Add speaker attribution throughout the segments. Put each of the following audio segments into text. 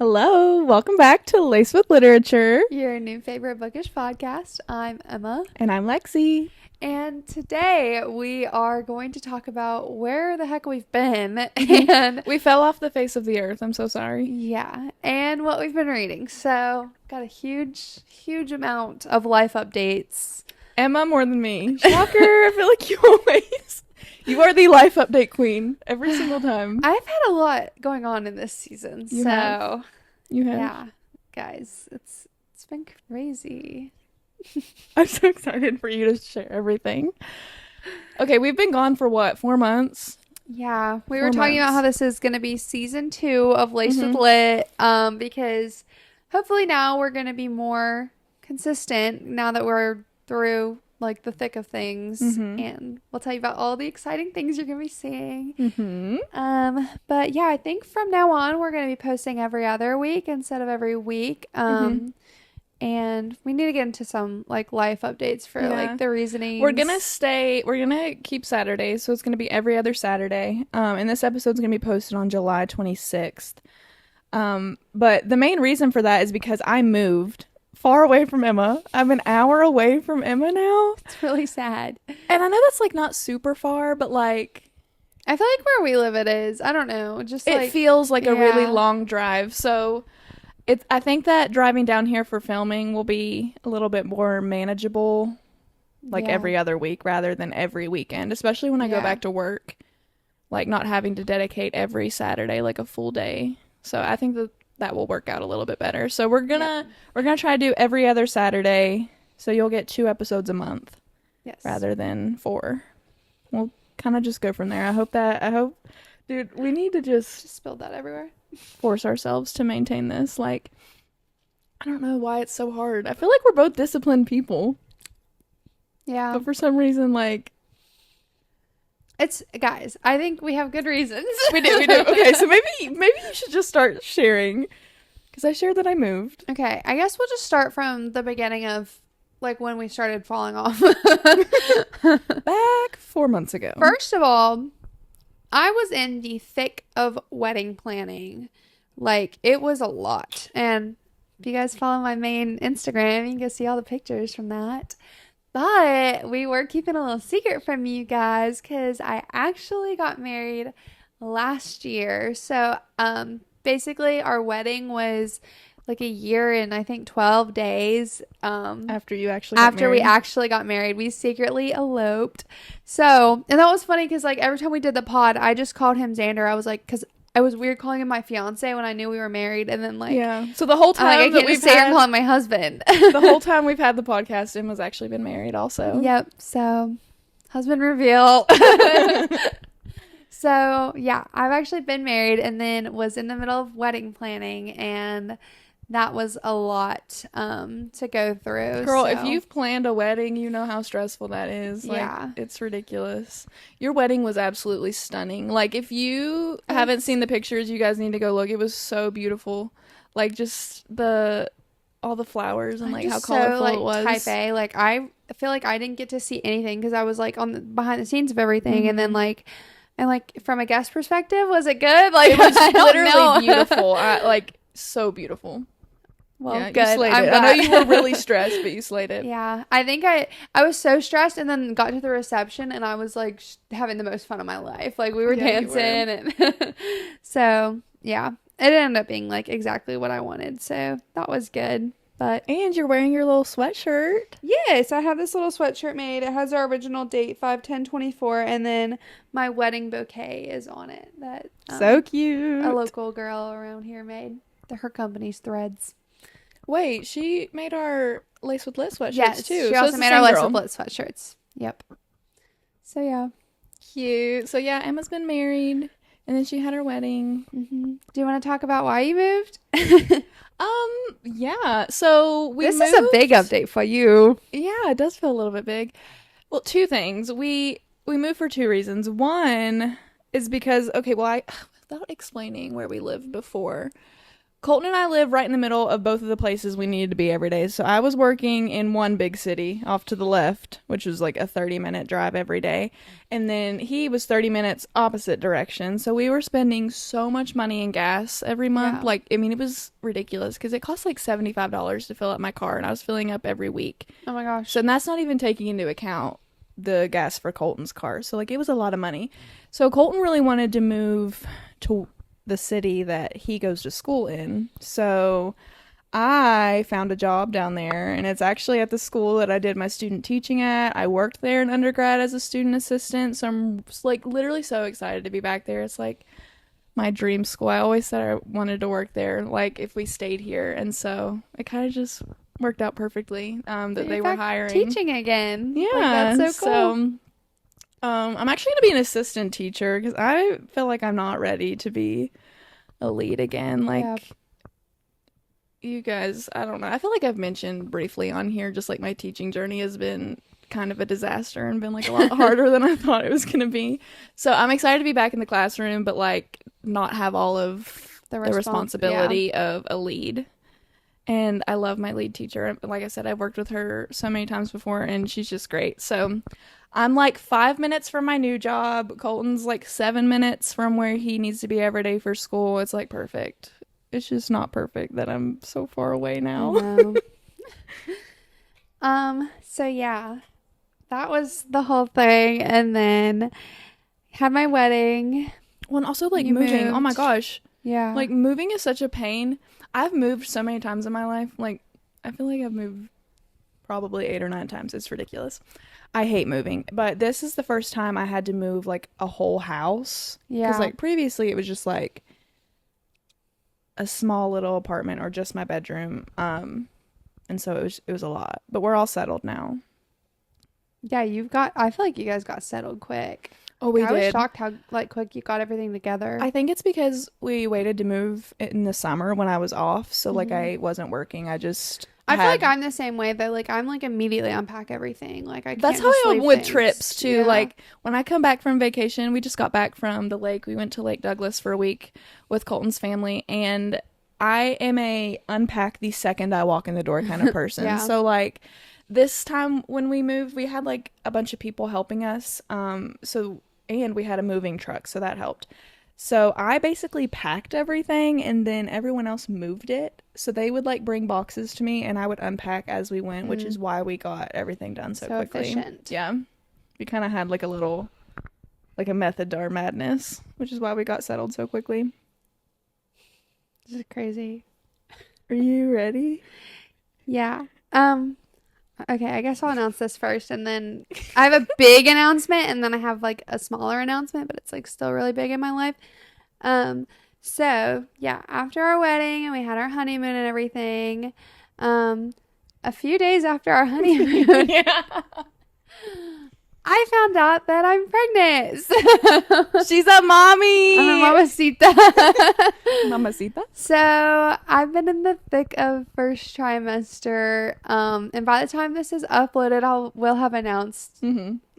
Speaker 1: Hello, welcome back to Lace with Literature.
Speaker 2: Your new favorite bookish podcast. I'm Emma.
Speaker 1: And I'm Lexi.
Speaker 2: And today we are going to talk about where the heck we've been and
Speaker 1: We fell off the face of the earth. I'm so sorry.
Speaker 2: and what we've been reading. So, got a huge amount of life updates.
Speaker 1: Emma more than me. Shocker, I feel like you are the life update queen every single time.
Speaker 2: I've had a lot going on in this season.
Speaker 1: You have.
Speaker 2: Yeah, guys, it's been crazy.
Speaker 1: I'm so excited for you to share everything. Okay, we've been gone for what, 4 months?
Speaker 2: Yeah, we
Speaker 1: 4
Speaker 2: were talking about
Speaker 1: months.
Speaker 2: how this is going to be season 2 of Lace with Lit, because hopefully now we're going to be more consistent now that we're through like the thick of things, and we'll tell you about all the exciting things you're going to be seeing. But yeah, I think from now on we're going to be posting every other week instead of every week. And we need to get into some like life updates for like the reasonings.
Speaker 1: We're gonna keep Saturdays, so it's gonna be every other Saturday. And this episode's gonna be posted on July 26th. But the main reason for that is because I moved far away from Emma. I'm an hour away from Emma now.
Speaker 2: It's really sad.
Speaker 1: And I know that's like not super far, but like
Speaker 2: I feel like where we live it is. I don't know. Just
Speaker 1: it
Speaker 2: like
Speaker 1: feels like a really
Speaker 2: yeah.
Speaker 1: long drive. So I think that driving down here for filming will be a little bit more manageable, like
Speaker 2: Yeah.
Speaker 1: every other week rather than every weekend, especially when I go
Speaker 2: Yeah.
Speaker 1: back to work, like not having to dedicate every Saturday like a full day. So I think that will work out a little bit better. So we're gonna try to do every other Saturday, so you'll get 2 episodes a month
Speaker 2: Yes.
Speaker 1: rather than 4. We'll kind of just go from there. Dude, we need to just
Speaker 2: spilled that everywhere.
Speaker 1: force ourselves to maintain this. Like, I don't know why it's so hard. I feel like we're both disciplined people,
Speaker 2: Yeah.
Speaker 1: but for some reason, like,
Speaker 2: It's guys, I think we have good reasons.
Speaker 1: we do. Okay, so maybe you should just start sharing, because I shared that I moved.
Speaker 2: Okay, I guess we'll just start from the beginning of like when we started falling off.
Speaker 1: Back 4 months ago.
Speaker 2: First of all, I was in the thick of wedding planning. Like, it was a lot. And if you guys follow my main Instagram, you can go see all the pictures from that. But we were keeping a little secret from you guys because I actually got married last year. So, basically, our wedding was like a year and I think 12 days.
Speaker 1: After you actually
Speaker 2: We actually got married, we secretly eloped. So, and that was funny because like every time we did the pod, I just called him Xander. I was like, because I was weird calling him my fiance when I knew we were married, and then like
Speaker 1: So the whole time
Speaker 2: I
Speaker 1: that
Speaker 2: can't just say I'm calling my husband.
Speaker 1: the whole time we've had the podcast, Emma's actually been married also.
Speaker 2: Yep. So, husband reveal. So yeah, I've actually been married, and then was in the middle of wedding planning, and that was a lot to go through.
Speaker 1: Girl,
Speaker 2: so.
Speaker 1: if you've planned a wedding, you know how stressful that is. Like,
Speaker 2: Yeah.
Speaker 1: it's ridiculous. Your wedding was absolutely stunning. Like, if you haven't seen the pictures, you guys need to go look. It was so beautiful. Like, just all the flowers and like how colorful it was.
Speaker 2: Type A. Like, I feel like I didn't get to see anything because I was like on the behind the scenes of everything, and then like. And like from a guest perspective, was it good? Like,
Speaker 1: It was
Speaker 2: I don't know.
Speaker 1: literally beautiful. Like, so beautiful.
Speaker 2: Well,
Speaker 1: Yeah,
Speaker 2: good.
Speaker 1: you slayed
Speaker 2: I'm
Speaker 1: it. I know
Speaker 2: glad.
Speaker 1: you were really stressed, but you slayed it.
Speaker 2: Yeah, I think I was so stressed, and then got to the reception, and I was like having the most fun of my life. Like, we were
Speaker 1: Yeah, you
Speaker 2: dancing, and so yeah, it ended up being like exactly what I wanted. So that was good. But
Speaker 1: And you're wearing your little sweatshirt.
Speaker 2: yes, I have this little sweatshirt made. It has our original date 5/10/24, and then my wedding bouquet is on it. That
Speaker 1: So cute.
Speaker 2: a local girl around here made. Her company's Threads.
Speaker 1: Wait, she made our Lace with Lit sweatshirts
Speaker 2: Yes,
Speaker 1: too.
Speaker 2: she
Speaker 1: So
Speaker 2: also
Speaker 1: it's the
Speaker 2: made our
Speaker 1: same
Speaker 2: Lace
Speaker 1: girl.
Speaker 2: with Lit sweatshirts. Yep. So yeah.
Speaker 1: Cute. So yeah, Emma's been married, and then she had her wedding.
Speaker 2: Do you want to talk about why you moved?
Speaker 1: Yeah. So we
Speaker 2: This
Speaker 1: moved.
Speaker 2: is a big update for you.
Speaker 1: Yeah, it does feel a little bit big. Well, 2 things. We moved for 2 reasons. One is because without explaining where we lived before, Colton and I live right in the middle of both of the places we needed to be every day. So I was working in one big city off to the left, which was like a 30-minute drive every day. And then he was 30 minutes opposite direction. So we were spending so much money in gas every month.
Speaker 2: Yeah.
Speaker 1: Like, I mean, it was ridiculous because it cost like $75 to fill up my car, and I was filling up every week.
Speaker 2: Oh my gosh.
Speaker 1: So and that's not even taking into account the gas for Colton's car. So like it was a lot of money. So Colton really wanted to move to the city that he goes to school in. So I found a job down there, and it's actually at the school that I did my student teaching at. I worked there in undergrad as a student assistant. So I'm like literally so excited to be back there. It's like my dream school. I always said I wanted to work there, like if we stayed here. And so it kind of just worked out perfectly that they were hiring.
Speaker 2: Teaching again.
Speaker 1: Yeah,
Speaker 2: like, that's so cool.
Speaker 1: I'm actually gonna be an assistant teacher because I feel like I'm not ready to be a lead again. Like,
Speaker 2: Yeah.
Speaker 1: you guys, I don't know. I feel like I've mentioned briefly on here, just like my teaching journey has been kind of a disaster and been like a lot harder than I thought it was gonna be. So I'm excited to be back in the classroom, but like not have all of the responsibility of a lead. And I love my lead teacher. Like I said, I've worked with her so many times before, and she's just great. So I'm like 5 minutes from my new job. Colton's like 7 minutes from where he needs to be every day for school. It's like perfect. It's just not perfect that I'm so far away now.
Speaker 2: No. So yeah, that was the whole thing. And then had my wedding.
Speaker 1: Well, and also like
Speaker 2: You
Speaker 1: moving. Oh my
Speaker 2: moved.
Speaker 1: gosh.
Speaker 2: Yeah.
Speaker 1: Like moving is such a pain. I've moved so many times in my life. Like, I feel like I've moved probably 8 or 9 times. It's ridiculous. I hate moving, but this is the first time I had to move like a whole house.
Speaker 2: Yeah.
Speaker 1: Because like previously it was just like a small little apartment or just my bedroom. And so it was a lot. But we're all settled now.
Speaker 2: Yeah, I feel like you guys got settled quick.
Speaker 1: Oh, we
Speaker 2: I was
Speaker 1: did.
Speaker 2: shocked how like quick you got everything together.
Speaker 1: I think it's because we waited to move in the summer when I was off. So like I wasn't working. I just
Speaker 2: I feel like I'm the same way though. Like I'm like immediately unpack everything. Like I can't
Speaker 1: That's how
Speaker 2: just
Speaker 1: I am
Speaker 2: leave
Speaker 1: with
Speaker 2: things.
Speaker 1: trips too.
Speaker 2: Yeah.
Speaker 1: Like when I come back from vacation, we just got back from the lake. We went to Lake Douglas for a week with Colton's family, and I am a unpack the second I walk in the door kind of person.
Speaker 2: Yeah.
Speaker 1: So like this time when we moved, we had like a bunch of people helping us. And we had a moving truck, so that helped. So I basically packed everything, and then everyone else moved it. So they would like bring boxes to me, and I would unpack as we went, which is why we got everything done so quickly.
Speaker 2: Efficient.
Speaker 1: Yeah. We kind of had like a method to our madness, which is why we got settled so quickly.
Speaker 2: This is crazy.
Speaker 1: Are you ready?
Speaker 2: Yeah. Okay, I guess I'll announce this first, and then I have a big announcement, and then I have like a smaller announcement, but it's like still really big in my life. So yeah, after our wedding and we had our honeymoon and everything, a few days after our honeymoon,
Speaker 1: Yeah.
Speaker 2: I found out that I'm pregnant.
Speaker 1: She's a mommy.
Speaker 2: I'm a mamacita.
Speaker 1: Mamacita.
Speaker 2: So I've been in the thick of first trimester, and by the time this is uploaded, we'll have announced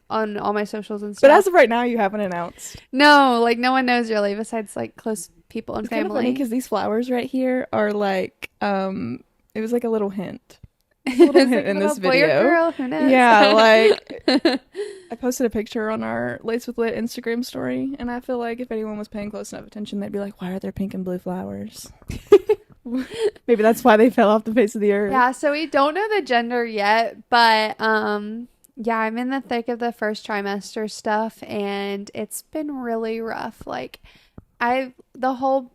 Speaker 2: on all my socials and stuff.
Speaker 1: But as of right now, you haven't announced.
Speaker 2: No, like no one knows really besides like close people and
Speaker 1: It's kind of funny
Speaker 2: family.
Speaker 1: because these flowers right here are like, it was like a little hint.
Speaker 2: It's
Speaker 1: Little
Speaker 2: like
Speaker 1: hint in
Speaker 2: little
Speaker 1: this
Speaker 2: boy or
Speaker 1: video.
Speaker 2: girl, who knows?
Speaker 1: Yeah, like I posted a picture on our Lace with Lit Instagram story, and I feel like if anyone was paying close enough attention, they'd be like, "Why are there pink and blue flowers?" Maybe that's why they fell off the face of the earth.
Speaker 2: Yeah, so we don't know the gender yet, but yeah, I'm in the thick of the first trimester stuff, and it's been really rough. Like the whole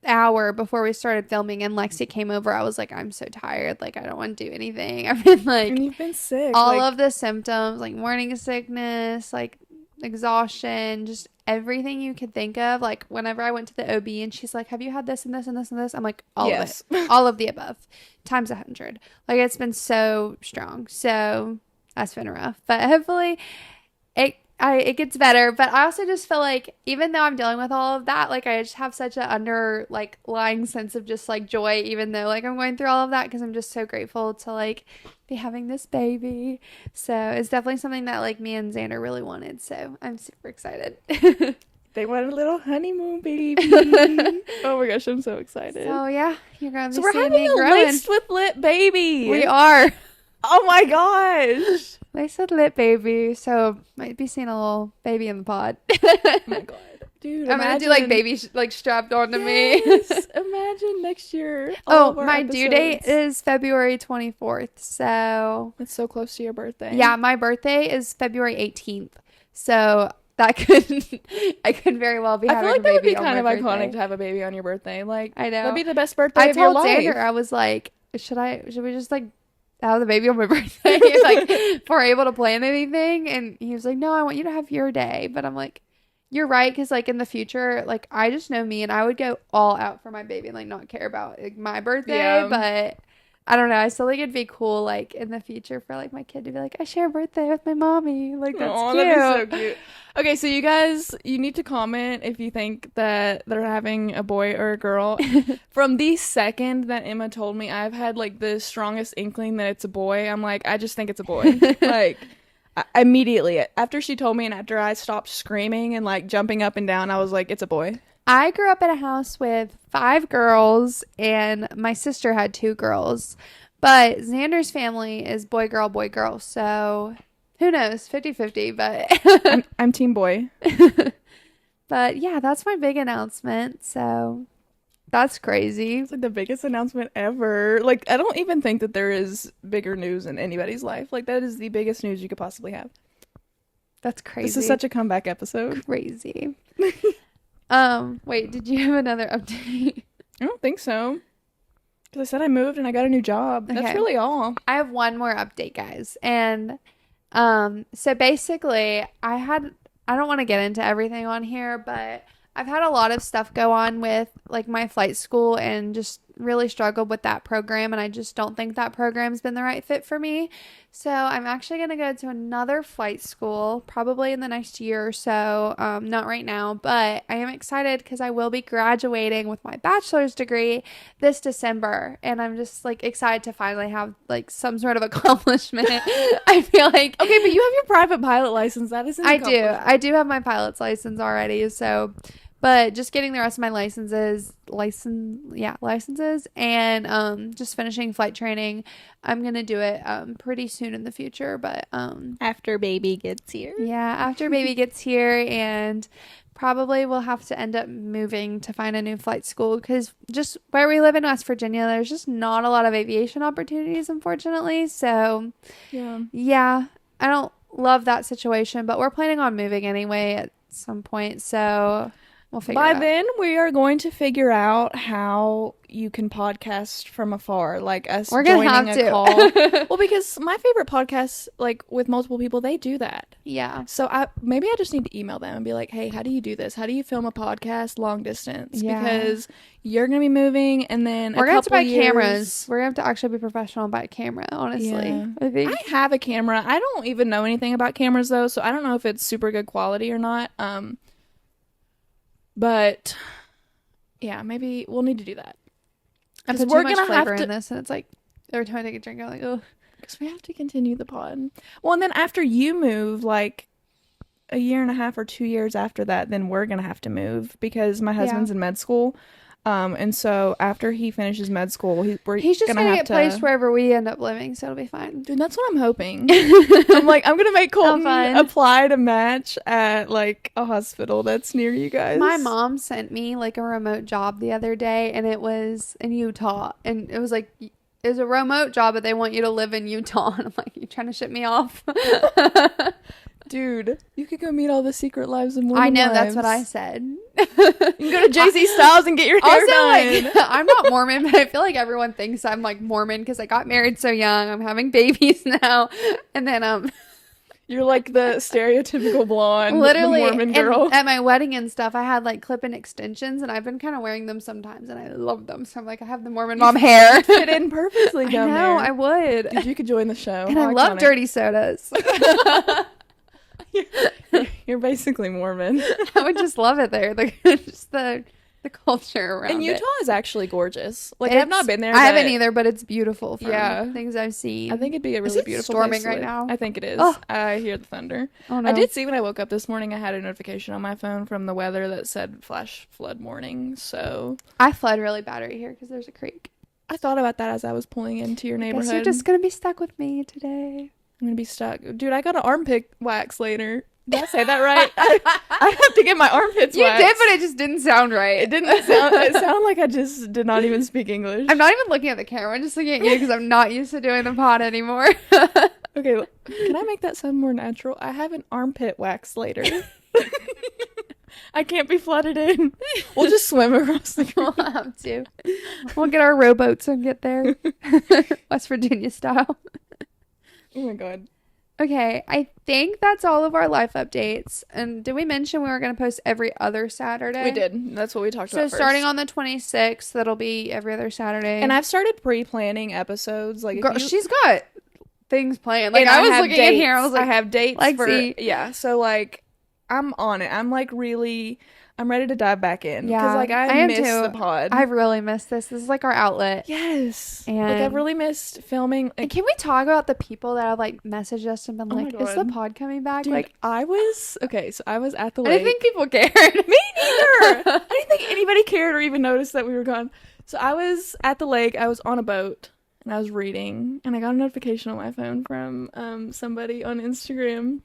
Speaker 2: hour before we started filming and Lexi came over, I was like, I'm so tired, like I don't want to do anything. I've been like,
Speaker 1: and you've been sick.
Speaker 2: all
Speaker 1: like,
Speaker 2: of the symptoms, like morning sickness, like exhaustion, just everything you could think of. Like whenever I went to the OB and she's like, have you had this and this and this and this, I'm like, all
Speaker 1: yes.
Speaker 2: of it, all of the above times 100. Like it's been so strong. So that's been rough, but hopefully it gets better. But I also just feel like even though I'm dealing with all of that, like I just have such an lying sense of just like joy, even though like I'm going through all of that, because I'm just so grateful to like be having this baby. So it's definitely something that like me and Xander really wanted. So I'm super excited.
Speaker 1: They want a little honeymoon baby. Oh my gosh, I'm so excited.
Speaker 2: So yeah, you're gonna be
Speaker 1: So we're
Speaker 2: seeing
Speaker 1: having
Speaker 2: me
Speaker 1: a
Speaker 2: growing.
Speaker 1: laced with lit baby.
Speaker 2: We are.
Speaker 1: Oh my gosh.
Speaker 2: Laced with lit baby. So might be seeing a little baby in the pod.
Speaker 1: Oh my god. Dude,
Speaker 2: I'm gonna do like baby like strapped onto me.
Speaker 1: Imagine next year.
Speaker 2: Oh, my due date is February 24th. So
Speaker 1: it's so close to your birthday.
Speaker 2: yeah, my birthday is February 18th. So that could I could very well be
Speaker 1: I
Speaker 2: having
Speaker 1: feel like
Speaker 2: a
Speaker 1: that would
Speaker 2: baby
Speaker 1: be kind of
Speaker 2: birthday.
Speaker 1: iconic to have a baby on your birthday. Like,
Speaker 2: I know.
Speaker 1: That'd be the best birthday
Speaker 2: I
Speaker 1: of your
Speaker 2: told
Speaker 1: life.
Speaker 2: Xander, I was like, should we just like have the baby on my birthday? Like, if we're able to plan anything? And he was like, no, I want you to have your day. But I'm like, you're right, because like in the future, like I just know me, and I would go all out for my baby and like not care about like, my birthday.
Speaker 1: Yeah.
Speaker 2: But I don't know, I still think it'd be cool like in the future for like my kid to be like, I share a birthday with my mommy. Like that's cute.
Speaker 1: That'd be so cute. Okay, so you guys, you need to comment if you think that they're having a boy or a girl. From the second that Emma told me, I've had like the strongest inkling that it's a boy. I'm like, I just think it's a boy. Like, immediately after she told me, and after I stopped screaming and like jumping up and down, I was like, it's a boy.
Speaker 2: I grew up in a house with 5 girls, and my sister had 2 girls. But Xander's family is boy, girl. So who knows? 50-50, but
Speaker 1: I'm team boy.
Speaker 2: But yeah, that's my big announcement. So that's crazy.
Speaker 1: It's like the biggest announcement ever. Like, I don't even think that there is bigger news in anybody's life. Like, that is the biggest news you could possibly have.
Speaker 2: That's crazy.
Speaker 1: This is such a comeback episode.
Speaker 2: Crazy. Wait, did you have another update?
Speaker 1: I don't think so. Because I said I moved and I got a new job. That's really all.
Speaker 2: I have one more update, guys. And so basically, I don't want to get into everything on here, but I've had a lot of stuff go on with like my flight school and just really struggled with that program, and I just don't think that program's been the right fit for me. So I'm actually going to go to another flight school probably in the next year or so. Not right now, but I am excited because I will be graduating with my bachelor's degree this December, and I'm just like excited to finally have like some sort of accomplishment. I feel like
Speaker 1: Okay, but you have your private pilot license. That is an accomplishment.
Speaker 2: I do have my pilot's license already, so but just getting the rest of my licenses and just finishing flight training. I'm gonna do it pretty soon in the future, but
Speaker 1: after baby gets here.
Speaker 2: Yeah, after baby gets here, and probably we'll have to end up moving to find a new flight school, because just where we live in West Virginia, there's just not a lot of aviation opportunities, unfortunately. So yeah, I don't love that situation, but we're planning on moving anyway at some point, so we'll figure it out.
Speaker 1: By then, we are going to figure out how you can podcast from afar, like us
Speaker 2: We're gonna
Speaker 1: joining
Speaker 2: have
Speaker 1: a
Speaker 2: to.
Speaker 1: call. Well, because my favorite podcasts, like with multiple people, they do that.
Speaker 2: Yeah.
Speaker 1: So maybe I just need to email them and be like, hey, how do you do this? How do you film a podcast long distance?
Speaker 2: Yeah.
Speaker 1: Because you're going to be moving, and then
Speaker 2: we're going to have to buy
Speaker 1: years...
Speaker 2: cameras. We're going to have to actually be professional and buy a camera, honestly.
Speaker 1: Yeah.
Speaker 2: I think.
Speaker 1: I have a camera. I don't even know anything about cameras, though, so I don't know if it's super good quality or not. But yeah, maybe we'll need to do that.
Speaker 2: I put too much flavor in this, and it's like every time I take a drink, I'm like, oh,
Speaker 1: because we have to continue the pod. Well, and then after you move, like a year and a half or 2 years after that, then we're gonna have to move because my husband's in med school. And so after he finishes med school, he's
Speaker 2: just gonna get placed wherever we end up living, so it'll be fine.
Speaker 1: Dude, that's what I'm hoping. I'm gonna make Colton apply to match at like a hospital that's near you guys.
Speaker 2: My mom sent me like a remote job the other day, and it was in Utah, and it was like, it was a remote job, but they want you to live in Utah. And I'm like, you trying to ship me off?
Speaker 1: Dude, you could go meet all the secret lives of Mormon
Speaker 2: I know,
Speaker 1: lives.
Speaker 2: that's what I said.
Speaker 1: You can go to JC Styles and get your hair done.
Speaker 2: Like, I'm not Mormon, but I feel like everyone thinks I'm like Mormon because I got married so young. I'm having babies now, and then
Speaker 1: you're like the stereotypical blonde,
Speaker 2: literally
Speaker 1: Mormon girl.
Speaker 2: And at my wedding and stuff, I had like clip-in extensions, and I've been kind of wearing them sometimes, and I love them. So I'm like, I have the Mormon mom hair.
Speaker 1: Fit in perfectly down there.
Speaker 2: I know, I would.
Speaker 1: Dude, you could join the show.
Speaker 2: And I love dirty sodas.
Speaker 1: You're basically Mormon.
Speaker 2: I would just love it there. The the culture around
Speaker 1: And Utah
Speaker 2: it.
Speaker 1: is actually gorgeous. Like, I've not been there.
Speaker 2: I haven't either, but it's beautiful from
Speaker 1: Yeah.
Speaker 2: things I've seen.
Speaker 1: I think it'd be a
Speaker 2: Is
Speaker 1: really
Speaker 2: it
Speaker 1: beautiful
Speaker 2: storming
Speaker 1: place to
Speaker 2: right
Speaker 1: live.
Speaker 2: now?
Speaker 1: I think it is.
Speaker 2: Oh.
Speaker 1: I hear the thunder.
Speaker 2: Oh no.
Speaker 1: I did see when I woke up this morning, I had a notification on my phone from the weather that said flash flood warning. So
Speaker 2: I flood really bad right here because there's a creek.
Speaker 1: I thought about that as I was pulling into your
Speaker 2: Guess
Speaker 1: neighborhood.
Speaker 2: you're just gonna be stuck with me today.
Speaker 1: I'm gonna be stuck. Dude, I got an armpit wax later. Did I say that right? I have to get my armpits
Speaker 2: You
Speaker 1: waxed.
Speaker 2: did, but it just didn't sound right.
Speaker 1: It didn't sound. It sounded like I just did not even speak English.
Speaker 2: I'm not even looking at the camera. I'm just looking at you because I'm not used to doing the pod anymore.
Speaker 1: Okay, can I make that sound more natural? I have an armpit wax later. I can't be flooded in. We'll just swim across the creek.
Speaker 2: We'll have to. We'll get our rowboats and get there. West Virginia style.
Speaker 1: Oh my god.
Speaker 2: Okay, I think that's all of our life updates. And did we mention we were going to post every other Saturday?
Speaker 1: We did. That's what we talked about
Speaker 2: So
Speaker 1: first.
Speaker 2: starting on the 26th, that'll be every other Saturday.
Speaker 1: And I've started pre-planning episodes. Like, if
Speaker 2: Girl,
Speaker 1: you,
Speaker 2: she's got things planned. Like,
Speaker 1: and
Speaker 2: I was
Speaker 1: have
Speaker 2: looking in here. I
Speaker 1: dates.
Speaker 2: was like,
Speaker 1: I have dates
Speaker 2: like,
Speaker 1: for
Speaker 2: see.
Speaker 1: yeah. So like, I'm on it. I'm like really. I'm ready to dive back in.
Speaker 2: Yeah,
Speaker 1: Because like I
Speaker 2: am
Speaker 1: miss
Speaker 2: too.
Speaker 1: the pod.
Speaker 2: I really miss this. This is like our outlet.
Speaker 1: Yes.
Speaker 2: And
Speaker 1: like I've really missed filming.
Speaker 2: And can we talk about the people that have like messaged us and been
Speaker 1: Oh my
Speaker 2: like, "Is the
Speaker 1: God.
Speaker 2: pod coming back?"
Speaker 1: Dude,
Speaker 2: Like,
Speaker 1: I was okay. So I was at the
Speaker 2: I
Speaker 1: lake.
Speaker 2: didn't think people cared.
Speaker 1: Me neither. I didn't think anybody cared or even noticed that we were gone. So I was at the lake. I was on a boat and I was reading, and I got a notification on my phone from somebody on Instagram.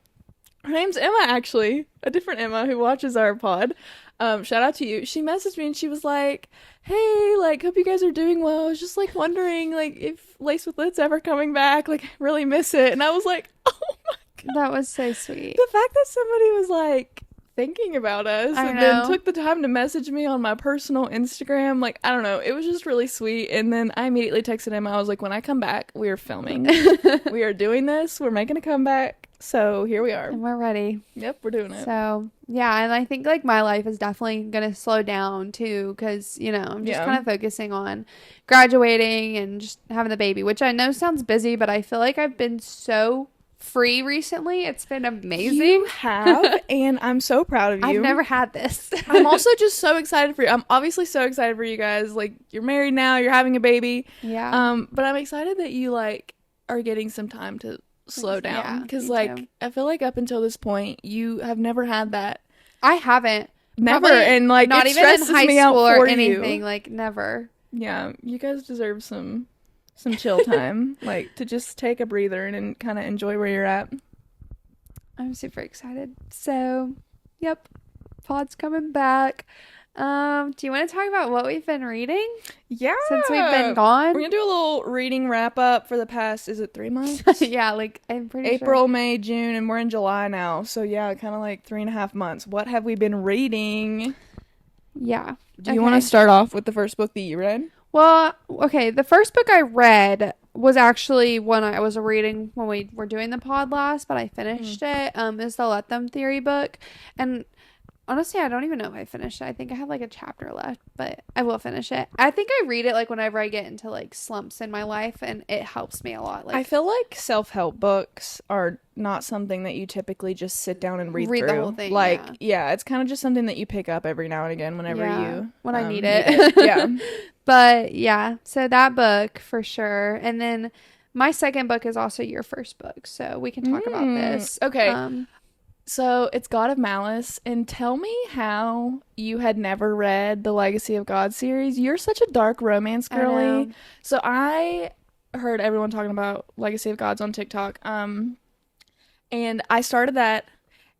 Speaker 1: Her name's Emma, actually, a different Emma who watches our pod. Shout out to you. She messaged me and she was like, "Hey, like, hope you guys are doing well. I was just like wondering, like, if Lace with Lit's ever coming back. Like, I really miss it." And I was like, "Oh my god,
Speaker 2: That was so sweet.
Speaker 1: the fact that somebody was like thinking about us
Speaker 2: I
Speaker 1: and
Speaker 2: know.
Speaker 1: then took the time to message me on my personal Instagram, like, I don't know, it was just really sweet." And then I immediately texted him. I was like, "When I come back, we are filming. We are doing this. We're making a comeback. So here we are."
Speaker 2: And we're ready.
Speaker 1: Yep, we're doing it.
Speaker 2: So, yeah, and I think like my life is definitely going to slow down too cuz, you know, I'm just
Speaker 1: Yeah.
Speaker 2: kind of focusing on graduating and just having the baby, which I know sounds busy, but I feel like I've been so free recently. It's been amazing.
Speaker 1: You have, and I'm so proud of you.
Speaker 2: I've never had this.
Speaker 1: I'm also just so excited for you. I'm obviously so excited for you guys. Like, you're married now, you're having a baby.
Speaker 2: Yeah.
Speaker 1: But I'm excited that you like are getting some time to slow
Speaker 2: Yeah,
Speaker 1: down, because
Speaker 2: me
Speaker 1: like
Speaker 2: too.
Speaker 1: I feel like up until this point you have never had that.
Speaker 2: I haven't.
Speaker 1: Never.
Speaker 2: Probably
Speaker 1: And like
Speaker 2: not
Speaker 1: it
Speaker 2: even in
Speaker 1: stresses
Speaker 2: high
Speaker 1: me out
Speaker 2: school or
Speaker 1: for
Speaker 2: anything,
Speaker 1: you.
Speaker 2: like never.
Speaker 1: Yeah, you guys deserve some chill time, like to just take a breather and kind of enjoy where you're at.
Speaker 2: I'm super excited. So, yep, pod's coming back. Do you want to talk about what we've been reading
Speaker 1: Yeah,
Speaker 2: since we've been gone?
Speaker 1: we're gonna do a little reading wrap up for the past, is it 3 months?
Speaker 2: Yeah, like I'm pretty
Speaker 1: April,
Speaker 2: sure.
Speaker 1: May, June, and we're in July now. So yeah, kind of like 3.5 months. What have we been reading?
Speaker 2: Yeah.
Speaker 1: Do you want to start off with the first book that you read?
Speaker 2: Well, okay, the first book I read was actually one I was reading when we were doing the pod last, but I finished it. Is the Let Them Theory book. And honestly, I don't even know if I finished it. I think I have like a chapter left, but I will finish it. I think I read it like whenever I get into like slumps in my life, and it helps me a lot. Like
Speaker 1: I feel like self-help books are not something that you typically just sit down and read
Speaker 2: Read the
Speaker 1: through.
Speaker 2: whole thing,
Speaker 1: Like,
Speaker 2: yeah.
Speaker 1: it's kind of just something that you pick up every now and again whenever you
Speaker 2: when I need
Speaker 1: need
Speaker 2: it.
Speaker 1: Yeah.
Speaker 2: But yeah, so that book for sure. And then my second book is also your first book, so we can talk about this.
Speaker 1: Okay. So it's God of Malice, and tell me how you had never read the Legacy of God series. You're such a dark romance
Speaker 2: I know.
Speaker 1: girly. So I heard everyone talking about Legacy of Gods on TikTok. And I started that,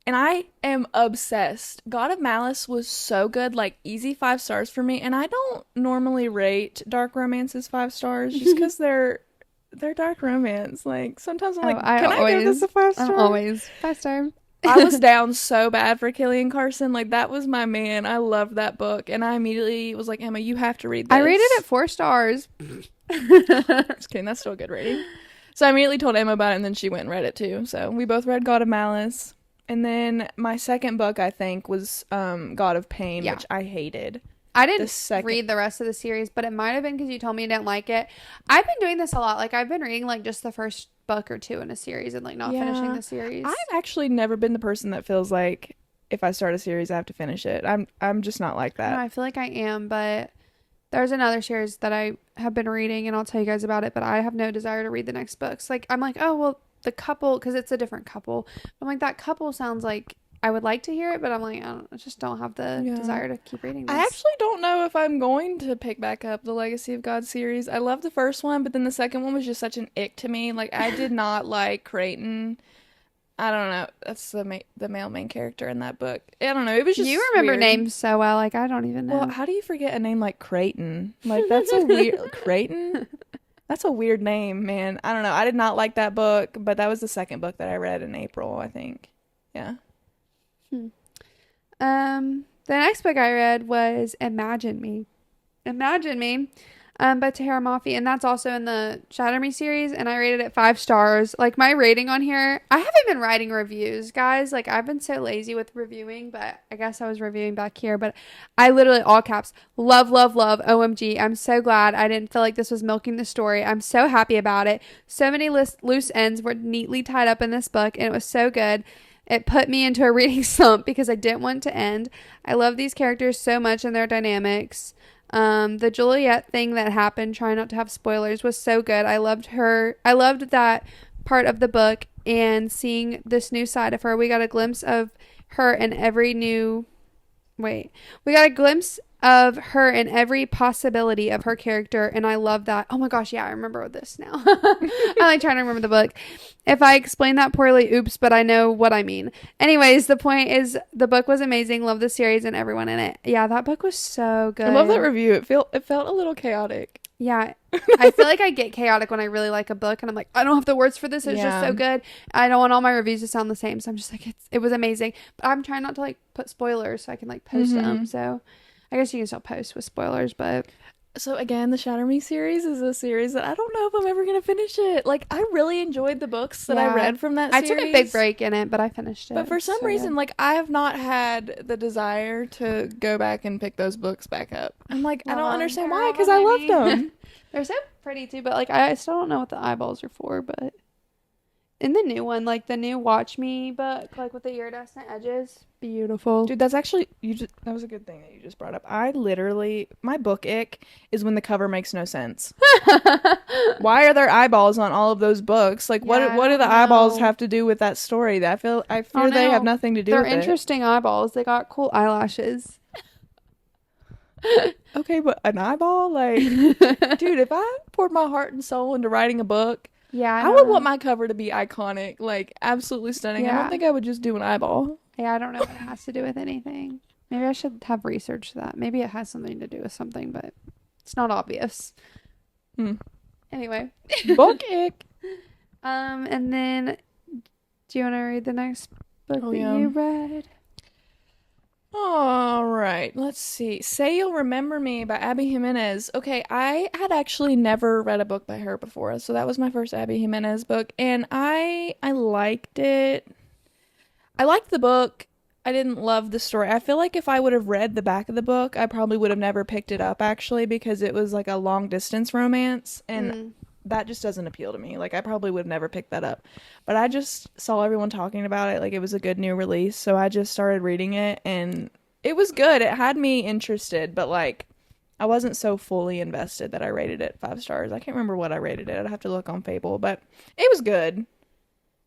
Speaker 1: and I am obsessed. God of Malice was so good, like easy 5 stars for me. And I don't normally rate dark romances 5 stars just because they're dark romance. Like sometimes I'm like, can I give this a 5 star?
Speaker 2: I'm always 5-star.
Speaker 1: I was down so bad for Killian Carson. Like, that was my man. I loved that book. And I immediately was like, Emma, you have to read this.
Speaker 2: I rated it 4 stars.
Speaker 1: Just kidding. That's still a good rating. So I immediately told Emma about it, and then she went and read it too. So we both read God of Malice. And then my second book, I think, was God of Pain,
Speaker 2: Yeah.
Speaker 1: which I hated.
Speaker 2: I
Speaker 1: The
Speaker 2: didn't
Speaker 1: second-
Speaker 2: read the rest of the series, but it might have been because you told me you didn't like it. I've been doing this a lot. Like, I've been reading, like, just the first book or two in a series and, like, not finishing the series.
Speaker 1: I've actually never been the person that feels like if I start a series, I have to finish it. I'm just not like
Speaker 2: No,
Speaker 1: that.
Speaker 2: I feel like I am, but there's another series that I have been reading, and I'll tell you guys about it, but I have no desire to read the next books. Like, I'm like, oh, well, the couple, because it's a different couple. I'm like, that couple sounds like I would like to hear it, but I'm like, I just don't have the
Speaker 1: Yeah.
Speaker 2: desire to keep reading
Speaker 1: I
Speaker 2: this.
Speaker 1: actually don't know if I'm going to pick back up the Legacy of God series. I love the first one, but then the second one was just such an ick to me. Like, I did not like Creighton. I don't know. That's the male main character in that book. I don't know. It was just
Speaker 2: You remember
Speaker 1: weird.
Speaker 2: names so well, like, I don't even know.
Speaker 1: Well, how do you forget a name like Creighton? Like, that's a weird Creighton? That's a weird name, man. I don't know. I did not like that book, but that was the second book that I read in April, I think. Yeah.
Speaker 2: The next book I read was Imagine Me. Imagine Me, by Tahara Mafi, and that's also in the Shatter Me series, and I rated it 5 stars. Like, my rating on here, I haven't been writing reviews, guys. Like, I've been so lazy with reviewing, but I guess I was reviewing back here, but I literally, all caps, love, love, love, OMG. I'm so glad I didn't feel like this was milking the story. I'm so happy about it. So many loose ends were neatly tied up in this book, and it was so good. It put me into a reading slump because I didn't want to end. I love these characters so much and their dynamics. The Juliet thing that happened, trying not to have spoilers, was so good. I loved her. I loved that part of the book and seeing this new side of her. We got a glimpse of her in every new... Wait. We got a glimpse of her in every possibility of her character, and I love that. Oh my gosh, yeah, I remember this now. I like trying to remember the book. If I explain that poorly, oops, but I know what I mean. Anyways, the point is the book was amazing. Love the series and everyone in it. Yeah, that book was so good.
Speaker 1: I love that review. It felt a little chaotic.
Speaker 2: Yeah. I feel like I get chaotic when I really like a book and I'm like, I don't have the words for this. It's just so good. I don't want all my reviews to sound the same. So I'm just like, it was amazing. But I'm trying not to like put spoilers so I can like post them. So I guess you can still post with spoilers, but...
Speaker 1: So again, the Shatter Me series is a series that I don't know if I'm ever going to finish it. Like, I really enjoyed the books that I read from that series.
Speaker 2: I took a big break in it, but I finished it.
Speaker 1: But for some reason, like, I have not had the desire to go back and pick those books back up. I'm like, I don't understand why, because I loved them.
Speaker 2: They're so pretty too, but like, I still don't know what the eyeballs are for, but... In the new one, like the new Watch Me book, like with the iridescent edges, beautiful.
Speaker 1: Dude, that's actually that was a good thing that you just brought up. I literally, my book ick is when the cover makes no sense. Why are there eyeballs on all of those books? Like, what do the eyeballs have to do with that story? That I fear they have nothing to do with it.
Speaker 2: They're interesting eyeballs. They got cool eyelashes.
Speaker 1: Okay, but an eyeball, like, dude, if I poured my heart and soul into writing a book.
Speaker 2: Yeah,
Speaker 1: I would want my cover to be iconic, like absolutely stunning.
Speaker 2: Yeah.
Speaker 1: I don't think I would just do an eyeball.
Speaker 2: Yeah, I don't know what it has to do with anything. Maybe I should have researched that. Maybe it has something to do with something, but it's not obvious. Anyway.
Speaker 1: Book ick.
Speaker 2: And then, do you want to read the next book that you read?
Speaker 1: All right, let's see. Say You'll Remember Me by Abby Jimenez. Okay, I had actually never read a book by her before, so that was my first Abby Jimenez book, and I liked it. I liked the book. I didn't love the story. I feel like if I would have read the back of the book, I probably would have never picked it up, actually, because it was like a long distance romance, and that just doesn't appeal to me. Like, I probably would have never picked that up. But I just saw everyone talking about it, like it was a good new release, so I just started reading it, and it was good. It had me interested, but like, I wasn't so fully invested that I rated it 5 stars. I can't remember what I rated it. I'd have to look on Fable, but it was good.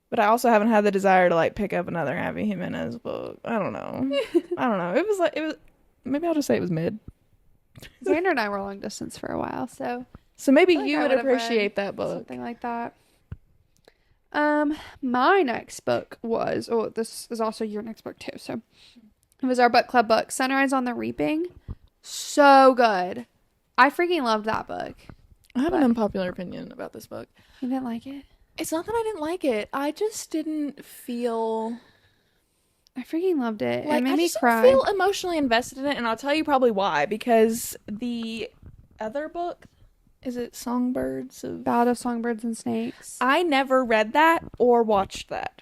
Speaker 1: But I also haven't had the desire to like pick up another Abby Jimenez book. I don't know. It was maybe I'll just say it was mid.
Speaker 2: Xander and I were long distance for a while, so
Speaker 1: maybe you would appreciate that book.
Speaker 2: Something like that. My next book was, this is also your next book too, so it was our book club book, Sunrise on the Reaping. So good. I freaking loved that book.
Speaker 1: I have an unpopular opinion about this book.
Speaker 2: You didn't like it?
Speaker 1: It's not that I didn't like it. I just didn't feel...
Speaker 2: I freaking loved it.
Speaker 1: Like,
Speaker 2: it made me cry.
Speaker 1: I just feel emotionally invested in it, and I'll tell you probably why. Because the other book, is it
Speaker 2: Ballad of Songbirds and Snakes?
Speaker 1: I never read that or watched that.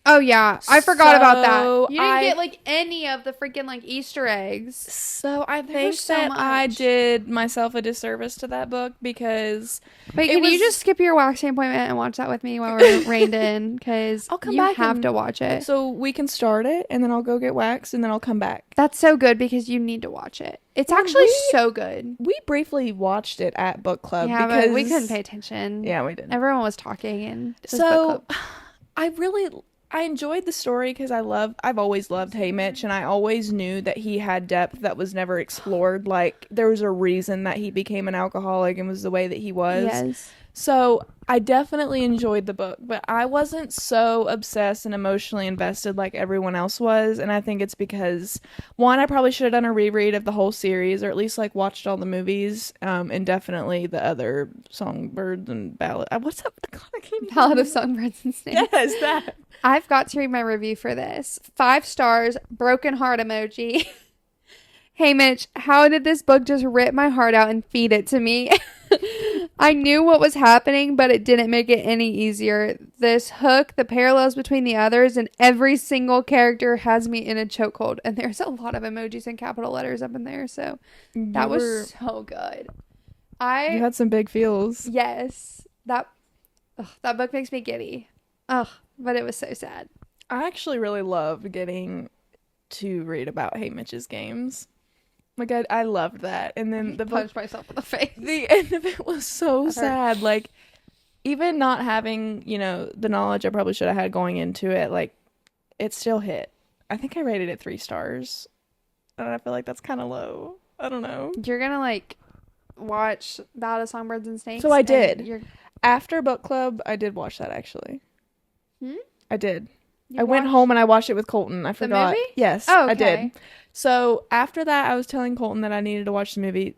Speaker 2: Oh yeah, I forgot about
Speaker 1: So
Speaker 2: that. You didn't get like any of the freaking like Easter eggs.
Speaker 1: So I
Speaker 2: There
Speaker 1: think
Speaker 2: was so
Speaker 1: that I
Speaker 2: much.
Speaker 1: did myself a disservice to that book because
Speaker 2: Wait,
Speaker 1: it
Speaker 2: can you
Speaker 1: was.
Speaker 2: just skip your waxing appointment and watch that with me while we're reined in? Because
Speaker 1: I'll come
Speaker 2: you
Speaker 1: back
Speaker 2: have to
Speaker 1: and
Speaker 2: watch it.
Speaker 1: so we can start it, and then I'll go get waxed, and then I'll come back.
Speaker 2: That's so good because you need to watch it. It's
Speaker 1: Well,
Speaker 2: actually so good.
Speaker 1: we briefly watched it at book club
Speaker 2: Yeah,
Speaker 1: because
Speaker 2: but we couldn't pay attention.
Speaker 1: Yeah, we didn't.
Speaker 2: Everyone was talking and it was book
Speaker 1: So
Speaker 2: club.
Speaker 1: I enjoyed the story because I've always loved Hey Mitch, and I always knew that he had depth that was never explored. Like, there was a reason that he became an alcoholic and was the way that he was.
Speaker 2: Yes.
Speaker 1: So I definitely enjoyed the book, but I wasn't so obsessed and emotionally invested like everyone else was. And I think it's because, one, I probably should have done a reread of the whole series, or at least like watched all the movies, and definitely the other Songbirds and Ballad. What's up? I can't even
Speaker 2: Ballad of
Speaker 1: remember.
Speaker 2: Songbirds and Snakes.
Speaker 1: Yes, that.
Speaker 2: I've got to read my review for this. 5 stars, broken heart emoji. Hey Mitch, how did this book just rip my heart out and feed it to me? I knew what was happening, but it didn't make it any easier. This hook, the parallels between the others, and every single character has me in a chokehold. And there's a lot of emojis and capital letters up in there, so that was so good.
Speaker 1: You had some big feels.
Speaker 2: Yes, that book makes me giddy. Ugh, but it was so sad.
Speaker 1: I actually really loved getting to read about Hey Mitch's games. Like, I loved that. And then the book,
Speaker 2: Punched myself in the face.
Speaker 1: the end of it was so sad. Like, even not having, the knowledge I probably should have had going into it, like, it still hit. I think I rated it 3 stars. And I feel like that's kind of low. I don't know.
Speaker 2: You're gonna like watch Ballad of Songbirds and Snakes?
Speaker 1: So I did.
Speaker 2: You're...
Speaker 1: After book club, I did watch that, actually. I did.
Speaker 2: You
Speaker 1: I went home and I watched it with Colton. I forgot.
Speaker 2: movie?
Speaker 1: Yes,
Speaker 2: Oh, okay.
Speaker 1: I did. So after that, I was telling Colton that I needed to watch the movie.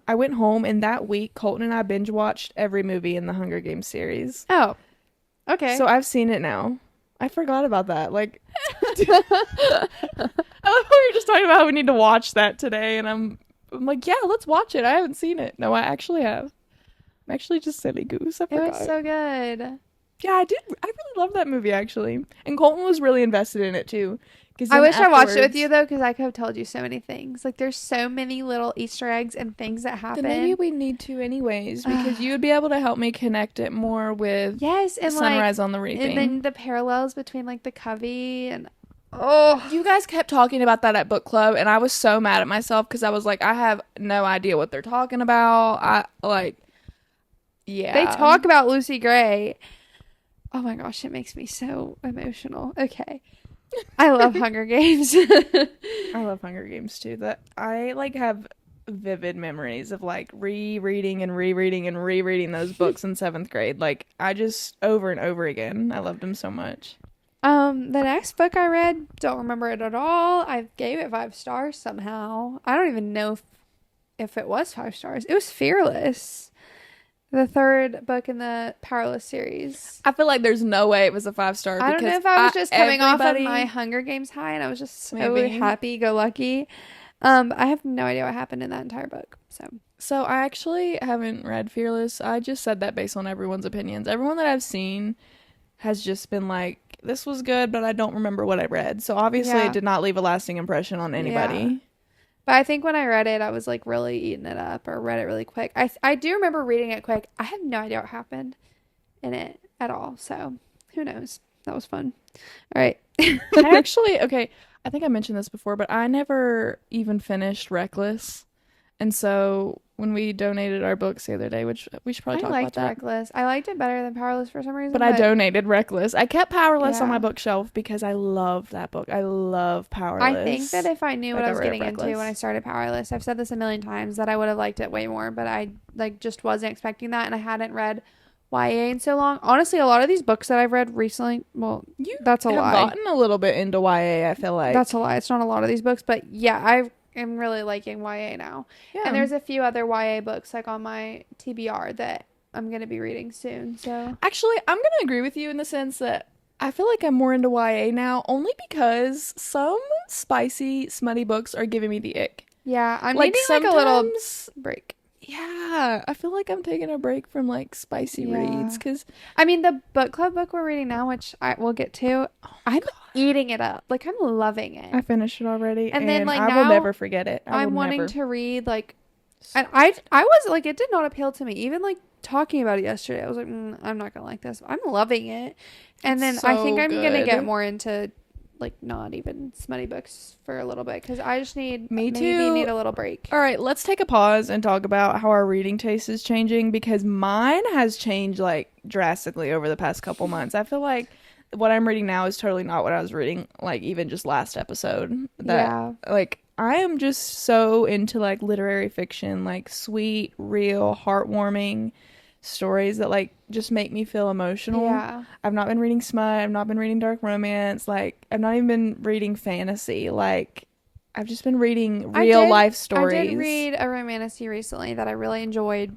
Speaker 1: I went home, and that week, Colton and I binge watched every movie in the Hunger Games series.
Speaker 2: Oh, okay.
Speaker 1: So I've seen it now. I forgot about that. Like, I love how we were just talking about how we need to watch that today, and I'm like, yeah, let's watch it. I haven't seen it. No, I actually have. I'm actually just silly goose. I
Speaker 2: it
Speaker 1: forgot.
Speaker 2: was so good.
Speaker 1: Yeah, I did. I really loved that movie, actually. And Colton was really invested in it, too.
Speaker 2: I wish I watched it with you, though, because I could have told you so many things. Like, there's so many little Easter eggs and things that happen.
Speaker 1: Then maybe we need to anyways, because you would be able to help me connect it more with
Speaker 2: yes, and
Speaker 1: Sunrise
Speaker 2: like,
Speaker 1: on the Reaping.
Speaker 2: and then the parallels between, like, the Covey and... Oh,
Speaker 1: you guys kept talking about that at book club, and I was so mad at myself because I was like, I have no idea what they're talking about. Yeah.
Speaker 2: They talk about Lucy Gray. Oh my gosh, it makes me so emotional. Okay. I love Hunger Games.
Speaker 1: I love Hunger Games too. That I have vivid memories of rereading and rereading those books in 7th grade. Like, I just over and over again. I loved them so much.
Speaker 2: The next book I read, don't remember it at all. I gave it 5 stars somehow. I don't even know if it was 5 stars. It was Fearless. The 3rd book in the Powerless series.
Speaker 1: I feel like there's no way it was a 5-star.
Speaker 2: I don't know if I was just coming off of my Hunger Games high and I was just so happy-go-lucky. I have no idea what happened in that entire book.
Speaker 1: So I actually haven't read Fearless. I just said that based on everyone's opinions. Everyone that I've seen has just been like, this was good, but I don't remember what I read. So obviously it did not leave a lasting impression on anybody.
Speaker 2: Yeah. But I think when I read it, I was like really eating it up, or read it really quick. I do remember reading it quick. I have no idea what happened in it at all. So who knows? That was fun. All right.
Speaker 1: I think I mentioned this before, but I never even finished Reckless. And so when we donated our books the other day, which we should probably talk about that.
Speaker 2: I liked Reckless. I liked it better than Powerless for some reason.
Speaker 1: But I donated Reckless. I kept Powerless on my
Speaker 2: Yeah.
Speaker 1: bookshelf because I love that book. I love Powerless.
Speaker 2: I think that if I knew what I was getting into
Speaker 1: Reckless.
Speaker 2: when I started Powerless, I've said this a million times, that I would have liked it way more, but I just wasn't expecting that, and I hadn't read YA in so long. Honestly, a lot of these books that I've read recently, well, that's a lie.
Speaker 1: I've gotten a little bit into YA, I feel like.
Speaker 2: That's a lie. It's not a lot of these books, but yeah, I am really liking YA now.
Speaker 1: Yeah.
Speaker 2: And there's a few other YA books like on my TBR that I'm going to be reading soon. So
Speaker 1: actually, I'm going to agree with you in the sense that I feel like I'm more into YA now, only because some spicy, smutty books are giving me the ick.
Speaker 2: yeah, I'm
Speaker 1: Like,
Speaker 2: needing like a little
Speaker 1: sometimes-
Speaker 2: break.
Speaker 1: Yeah, I feel like I'm taking a break from like spicy reads
Speaker 2: Yeah.
Speaker 1: because
Speaker 2: I mean, the book club book we're reading now, which I will get to, I'm eating it up. Like, I'm loving it.
Speaker 1: I finished it already
Speaker 2: And then,
Speaker 1: and
Speaker 2: like,
Speaker 1: I will
Speaker 2: now
Speaker 1: never forget it. I will
Speaker 2: I'm wanting
Speaker 1: never.
Speaker 2: to read, like, and I was like, it did not appeal to me. Even like talking about it yesterday, I was like, I'm not gonna like this. I'm loving it. And
Speaker 1: It's
Speaker 2: then I think
Speaker 1: so
Speaker 2: I'm gonna get
Speaker 1: good.
Speaker 2: more into like not even smutty books for a little bit because I just need
Speaker 1: Me
Speaker 2: maybe
Speaker 1: too.
Speaker 2: need a little break.
Speaker 1: All right, let's take a pause and talk about how our reading taste is changing because mine has changed like drastically over the past couple months. I feel like what I'm reading now is totally not what I was reading like even just last episode. That
Speaker 2: Yeah.
Speaker 1: like I am just so into like literary fiction, like sweet, real, heartwarming stories that like just make me feel emotional.
Speaker 2: Yeah.
Speaker 1: I've not been reading smut, I've not been reading dark romance, like I've not even been reading fantasy. Like I've just been reading real life
Speaker 2: I
Speaker 1: stories.
Speaker 2: did read a romantasy recently that I really enjoyed,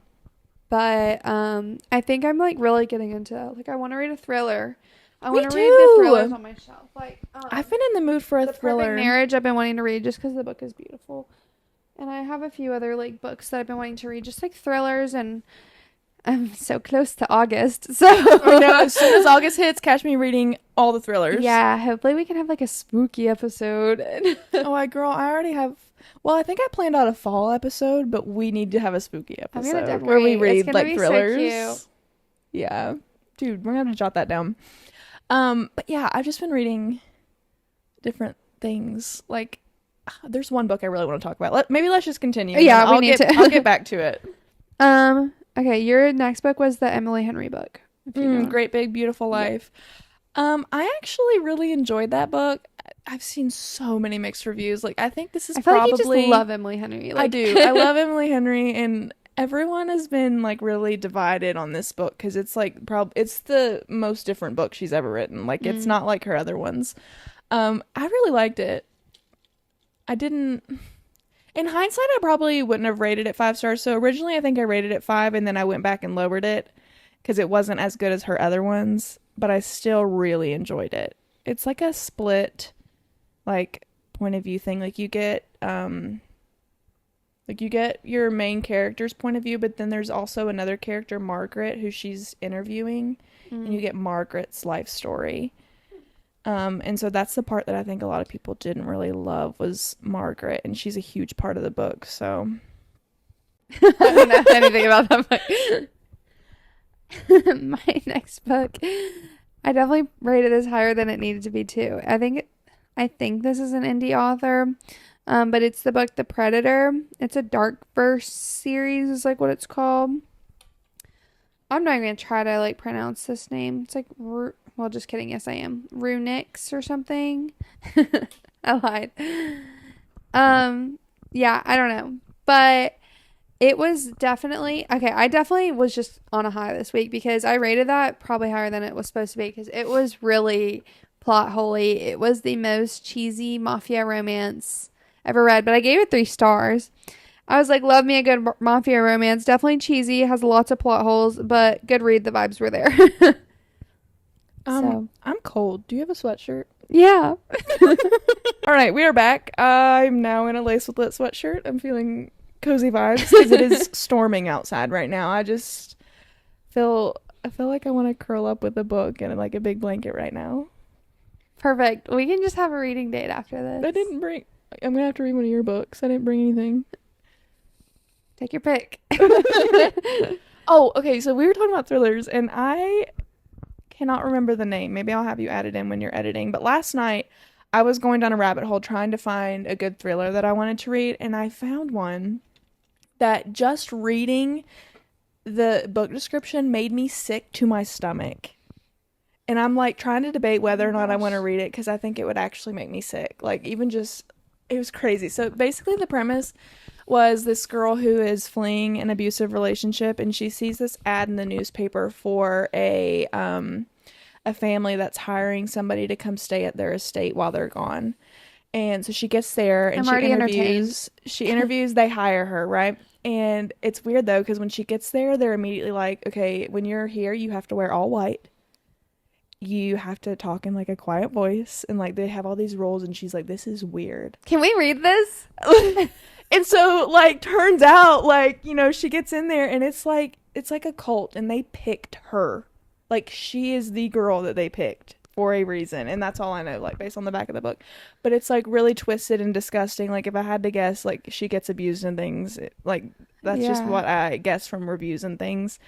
Speaker 2: but I think I'm like really getting into like I want to read a thriller. I
Speaker 1: Me
Speaker 2: want to read the thrillers
Speaker 1: too.
Speaker 2: on my shelf. Like
Speaker 1: I've been in the mood for a
Speaker 2: The Perfect
Speaker 1: thriller.
Speaker 2: Marriage I've been wanting to read just because the book is beautiful. And I have a few other like books that I've been wanting to read, just like thrillers, and I'm so close to August. So
Speaker 1: I know as soon as August hits, catch me reading all the thrillers.
Speaker 2: yeah, hopefully we can have like a spooky episode.
Speaker 1: Oh, girl, I already have. Well, I think I planned out a fall episode, but we need to have a spooky
Speaker 2: I'm gonna
Speaker 1: episode where we
Speaker 2: decorate. It's
Speaker 1: read
Speaker 2: gonna
Speaker 1: like
Speaker 2: be so
Speaker 1: thrillers.
Speaker 2: cute.
Speaker 1: Yeah, dude, we're gonna have to jot that down. But yeah, I've just been reading different things. Like, there's one book I really want to talk about. Maybe let's just continue.
Speaker 2: Yeah, we
Speaker 1: I'll
Speaker 2: need to.
Speaker 1: I'll get back to it.
Speaker 2: Okay, your next book was the Emily Henry book. If you know.
Speaker 1: Great Big Beautiful Life. I actually really enjoyed that book. I've seen so many mixed reviews. Like, I think this is
Speaker 2: I feel
Speaker 1: probably.
Speaker 2: like you just love Emily Henry. Like...
Speaker 1: I do. I love Emily Henry, and everyone has been like really divided on this book because it's like it's the most different book she's ever written. Like, it's not like her other ones. I really liked it. I didn't. In hindsight, I probably wouldn't have rated it 5 stars. So originally, I think I rated it 5, and then I went back and lowered it because it wasn't as good as her other ones. But I still really enjoyed it. It's like a split, like point of view thing. Like you get your main character's point of view, but then there's also another character, Margaret, who she's interviewing, and you get Margaret's life story. And so that's the part that I think a lot of people didn't really love was Margaret, and she's a huge part of the book. So
Speaker 2: I don't know anything about that book. My next book, I definitely rated this higher than it needed to be too. I think this is an indie author, but it's the book The Predator. It's a dark verse series, is like what it's called. I'm not even gonna try to like pronounce this name. It's like well, just kidding. Yes, I am. Runix or something. I lied. Yeah, I don't know, but it was definitely okay. I definitely was just on a high this week because I rated that probably higher than it was supposed to be because it was really plot holy. It was the most cheesy mafia romance ever read, but I gave it 3 stars. I was like, love me a good mafia romance. Definitely cheesy, has lots of plot holes, but good read. The vibes were there. So
Speaker 1: I'm cold. Do you have a sweatshirt?
Speaker 2: yeah.
Speaker 1: All right, we are back. I'm now in a lace with lit sweatshirt. I'm feeling cozy vibes because it is storming outside right now. I feel like I want to curl up with a book and like a big blanket right now.
Speaker 2: Perfect. We can just have a reading date after this.
Speaker 1: I'm gonna have to read one of your books. I didn't bring anything.
Speaker 2: Take your pick.
Speaker 1: Oh, okay. So we were talking about thrillers, and I cannot remember the name. Maybe I'll have you add it in when you're editing. But last night, I was going down a rabbit hole trying to find a good thriller that I wanted to read, and I found one that just reading the book description made me sick to my stomach. And I'm like trying to debate whether or not I want to read it because I think it would actually make me sick. Like even just, it was crazy. So basically the premise was this girl who is fleeing an abusive relationship, and she sees this ad in the newspaper for a family that's hiring somebody to come stay at their estate while they're gone. And so she gets there and she interviews, they hire her, right? And it's weird though, because when she gets there, they're immediately like, okay, when you're here, you have to wear all white. You have to talk in like a quiet voice, and like they have all these rules, and she's like, this is weird.
Speaker 2: Can we read this?
Speaker 1: And so, like, turns out, like, you know, she gets in there and it's like a cult and they picked her. Like, she is the girl that they picked for a reason. And that's all I know, like, based on the back of the book. But it's, like, really twisted and disgusting. Like, if I had to guess, like, she gets abused and things. Like, that's just
Speaker 2: Yeah.
Speaker 1: what I guess from reviews and things.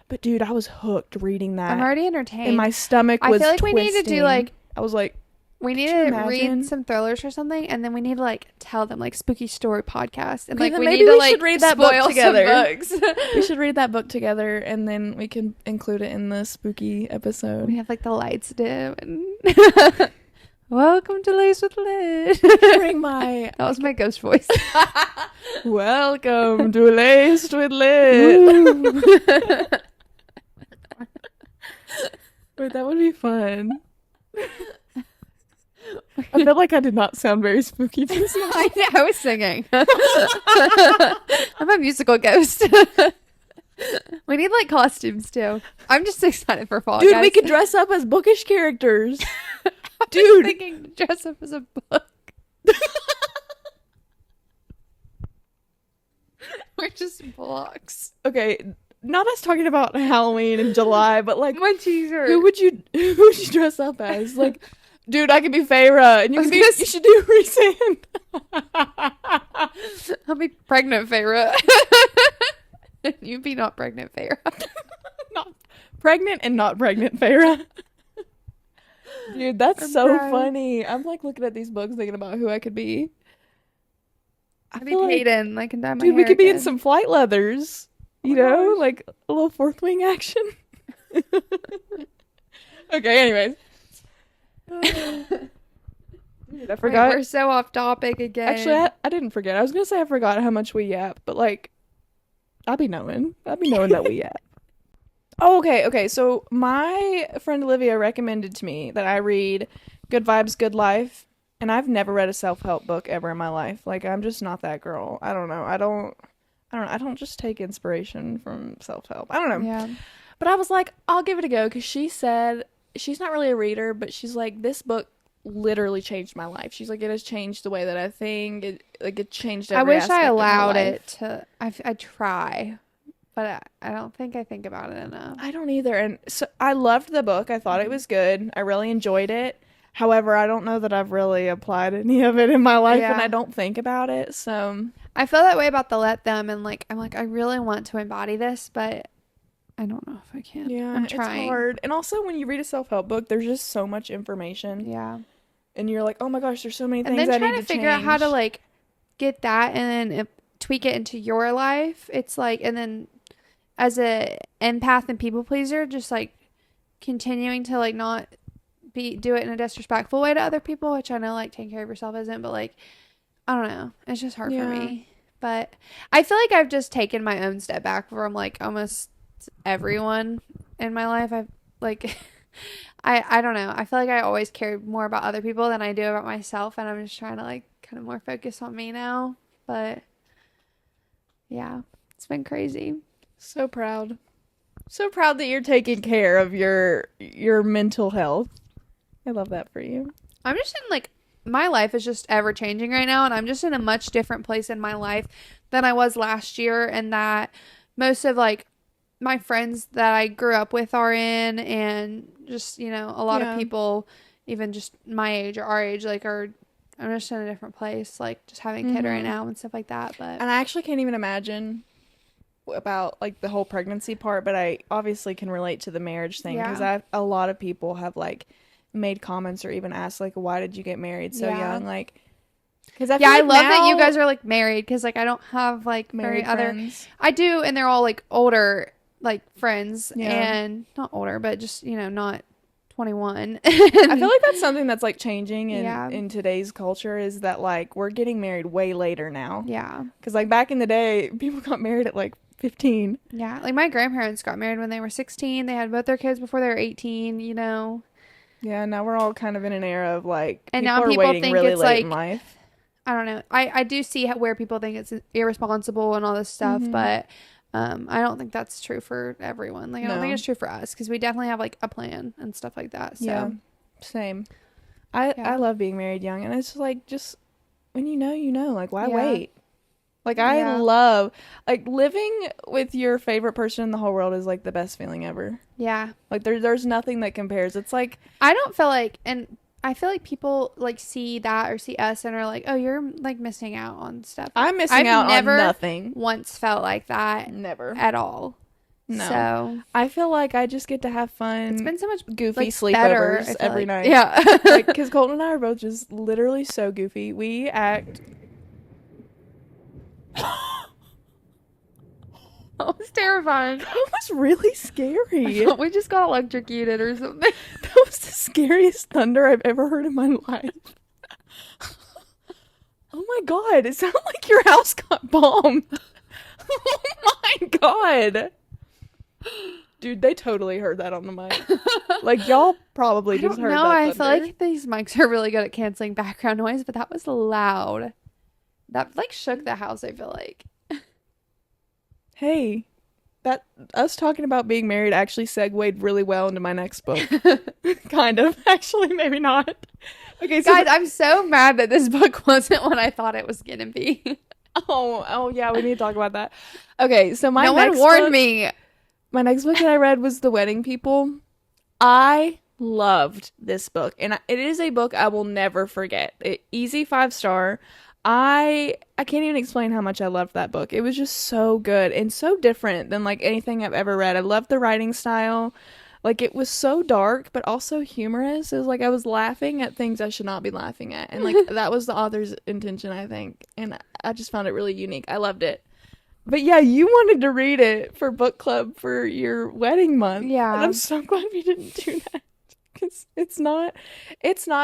Speaker 1: But, dude, I was hooked reading that.
Speaker 2: I'm already entertained.
Speaker 1: And my stomach
Speaker 2: I
Speaker 1: was
Speaker 2: feel like we
Speaker 1: twisting.
Speaker 2: need to do, like,
Speaker 1: I was like,
Speaker 2: we need
Speaker 1: could you
Speaker 2: to read
Speaker 1: imagine?
Speaker 2: some thrillers or something, and then we need to like tell them like spooky story podcast, and
Speaker 1: Okay,
Speaker 2: like
Speaker 1: then
Speaker 2: we
Speaker 1: maybe
Speaker 2: need to
Speaker 1: we
Speaker 2: like
Speaker 1: should read that book
Speaker 2: spoil
Speaker 1: together.
Speaker 2: some books.
Speaker 1: We should read that book together, and then we can include it in the spooky episode.
Speaker 2: We have like the lights dim and welcome to Lace with Lit.
Speaker 1: During my
Speaker 2: That was my ghost voice.
Speaker 1: welcome to Laced with Lit. Wait, that would be fun. I feel like I did not sound very spooky just now.
Speaker 2: I was singing. I'm a musical ghost. We need like costumes too. I'm just excited for fall,
Speaker 1: Dude,
Speaker 2: guys.
Speaker 1: we could dress up as bookish characters.
Speaker 2: I was
Speaker 1: Dude.
Speaker 2: thinking dress up as a book. We're just blocks.
Speaker 1: Okay, not us talking about Halloween in July, but like,
Speaker 2: My teaser.
Speaker 1: who would you dress up as? Like, dude, I could be Feyre, and you should do Rhysand.
Speaker 2: I'll be pregnant, Feyre. You'd be not pregnant, Feyre.
Speaker 1: Not pregnant and not pregnant Feyre. Dude, that's so
Speaker 2: crying.
Speaker 1: funny. I'm like looking at these books thinking about who I could be.
Speaker 2: I'd be
Speaker 1: feel like-
Speaker 2: Peyton. I can dye my
Speaker 1: Dude, we
Speaker 2: hair
Speaker 1: could be in
Speaker 2: again.
Speaker 1: some flight leathers. You
Speaker 2: Oh my
Speaker 1: know,
Speaker 2: gosh.
Speaker 1: like a little fourth wing action. Okay, anyways. Dude, I forgot.
Speaker 2: Wait, we're so off topic again.
Speaker 1: Actually, I didn't forget. I was gonna say I forgot how much we yap, but like, I'll be knowing that we yap. Oh, okay. So my friend Olivia recommended to me that I read Good Vibes, Good Life, and I've never read a self-help book ever in my life. Like, I'm just not that girl. I don't know. I don't just take inspiration from self-help. I don't know.
Speaker 2: Yeah.
Speaker 1: But I was like, I'll give it a go because she said she's not really a reader, but she's like, this book literally changed my life. She's like, it has changed the way that I think. It changed every
Speaker 2: I wish
Speaker 1: aspect
Speaker 2: I
Speaker 1: of my
Speaker 2: allowed
Speaker 1: life.
Speaker 2: it to. I try, but I don't think I think about it enough.
Speaker 1: I don't either. And so I loved the book. I thought it was good. I really enjoyed it. However, I don't know that I've really applied any of it in my life, and I don't think about it. So
Speaker 2: I feel that way about the Let Them, and like I'm like I really want to embody this, but I don't know if I can.
Speaker 1: yeah,
Speaker 2: I'm trying.
Speaker 1: it's hard. And also, when you read a self-help book, there's just so much information,
Speaker 2: Yeah.
Speaker 1: and you're like, oh my gosh, there's so many
Speaker 2: And
Speaker 1: things
Speaker 2: then
Speaker 1: I
Speaker 2: trying
Speaker 1: need
Speaker 2: to
Speaker 1: to
Speaker 2: figure out how to
Speaker 1: change.
Speaker 2: like get that and then tweak it into your life. It's like, and then as a empath and people pleaser, just like continuing to like not do it in a disrespectful way to other people, which I know like taking care of yourself isn't, but like I don't know, it's just hard for me. But I feel like I've just taken my own step back from like almost everyone in my life. I've like I don't know, I feel like I always cared more about other people than I do about myself, and I'm just trying to like kind of more focus on me now. But yeah, it's been crazy.
Speaker 1: So proud that you're taking care of your mental health. I love that for you.
Speaker 2: I'm just in like, my life is just ever changing right now, and I'm just in a much different place in my life than I was last year, and that most of like my friends that I grew up with are in, and just, you know, a lot of people even just my age or our age like I'm just in a different place, like just having a kid right now and stuff like that. But
Speaker 1: And I actually can't even imagine about like the whole pregnancy part, but I obviously can relate to the marriage thing because a lot of people have like made comments or even asked like, why did you get married so young? Like, because I feel
Speaker 2: I
Speaker 1: like
Speaker 2: love that you
Speaker 1: now-
Speaker 2: guys are like married, because like I don't have like
Speaker 1: married
Speaker 2: very
Speaker 1: friends.
Speaker 2: I do, and they're all like older like friends,
Speaker 1: Yeah.
Speaker 2: and not older, but just, you know, not 21.
Speaker 1: I feel like that's something that's like changing in today's culture, is that like we're getting married way later now.
Speaker 2: Yeah.
Speaker 1: Because like back in the day, people got married at like 15.
Speaker 2: Yeah. Like my grandparents got married when they were 16. They had both their kids before they were 18, you know.
Speaker 1: Yeah, now we're all kind of in an era of like,
Speaker 2: And
Speaker 1: people
Speaker 2: now
Speaker 1: are
Speaker 2: people
Speaker 1: waiting
Speaker 2: think
Speaker 1: really
Speaker 2: it's
Speaker 1: late in
Speaker 2: like,
Speaker 1: life.
Speaker 2: I don't know. I do see where people think it's irresponsible and all this stuff, but I don't think that's true for everyone. Like, I don't think it's true for us, because we definitely have like a plan and stuff like that. So
Speaker 1: Yeah, same. I love being married young, and it's like, just when you know, like, why wait? Like I
Speaker 2: Yeah.
Speaker 1: love like living with your favorite person in the whole world is like the best feeling ever.
Speaker 2: Yeah.
Speaker 1: Like there's nothing that compares. It's like
Speaker 2: I don't feel like, and I feel like people like see that or see us and are like, oh, you're like missing out on stuff.
Speaker 1: I'm missing
Speaker 2: I've
Speaker 1: out on
Speaker 2: never
Speaker 1: nothing.
Speaker 2: once felt like that
Speaker 1: Never.
Speaker 2: at all.
Speaker 1: No.
Speaker 2: So
Speaker 1: I feel like I just get to have
Speaker 2: it's
Speaker 1: fun
Speaker 2: been so much
Speaker 1: goofy
Speaker 2: like better. I
Speaker 1: sleepovers
Speaker 2: feel
Speaker 1: every
Speaker 2: like,
Speaker 1: night.
Speaker 2: yeah.
Speaker 1: Like cuz Colton and I are both just literally so goofy. We act
Speaker 2: That was terrifying.
Speaker 1: That was really scary.
Speaker 2: We just got electrocuted or something.
Speaker 1: That was the scariest thunder I've ever heard in my life. Oh my god, it sounded like your house got bombed. Oh my god. Dude, they totally heard that on the mic. Like, y'all probably just heard that thunder.
Speaker 2: I feel like these mics are really good at canceling background noise, but that was loud. That like shook the house, I feel like.
Speaker 1: Hey, that us talking about being married actually segued really well into my next book. Kind of. Actually, maybe not. Okay, so
Speaker 2: guys, I'm so mad that this book wasn't what I thought it was gonna be.
Speaker 1: Oh yeah, we need to talk about that. Okay, so
Speaker 2: no one warned me.
Speaker 1: My next book that I read was The Wedding People. I loved this book, and it is a book I will never forget. Easy 5-star. I can't even explain how much I loved that book. It was just so good and so different than like anything I've ever read. I loved the writing style. Like it was so dark but also humorous. It was like I was laughing at things I should not be laughing at. And like that was the author's intention, I think. And I just found it really unique. I loved it. But yeah, you wanted to read it for book club for your wedding month.
Speaker 2: Yeah.
Speaker 1: And I'm so glad we didn't do that. Because it's not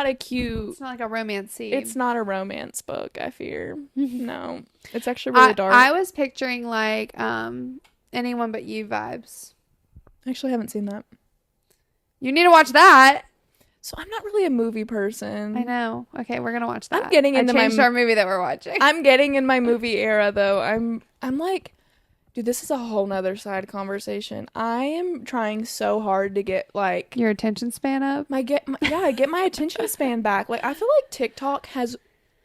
Speaker 1: a cute.
Speaker 2: It's not like a romance scene.
Speaker 1: It's not a romance book, I fear. No. It's actually really dark.
Speaker 2: I was picturing like Anyone But You vibes.
Speaker 1: I actually haven't seen that.
Speaker 2: You need to watch that.
Speaker 1: So I'm not really a movie person.
Speaker 2: I know. Okay, we're gonna watch that.
Speaker 1: I'm getting into
Speaker 2: our movie that we're watching.
Speaker 1: I'm getting in my movie era though. I'm like, dude, this is a whole nother side conversation. I am trying so hard to get like
Speaker 2: your attention span up.
Speaker 1: I get my attention span back. Like I feel like TikTok has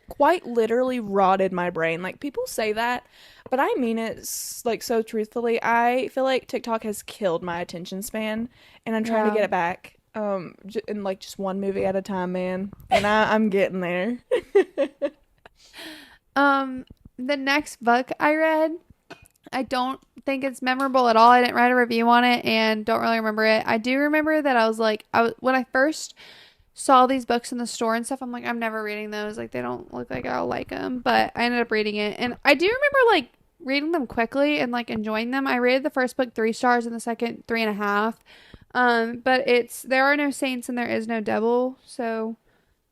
Speaker 1: quite literally rotted my brain. Like people say that, but I mean it like so truthfully. I feel like TikTok has killed my attention span, and I'm trying to get it back. In like just one movie at a time, man. And I'm getting there.
Speaker 2: The next book I read, I don't think it's memorable at all. I didn't write a review on it and don't really remember it. I do remember that I was like, when I first saw these books in the store and stuff, I'm like, I'm never reading those. Like, they don't look like I'll like them. But I ended up reading it. And I do remember, like, reading them quickly and, like, enjoying them. I rated the first book 3 stars and the second 3.5. But There Are No Saints and There Is No Devil. So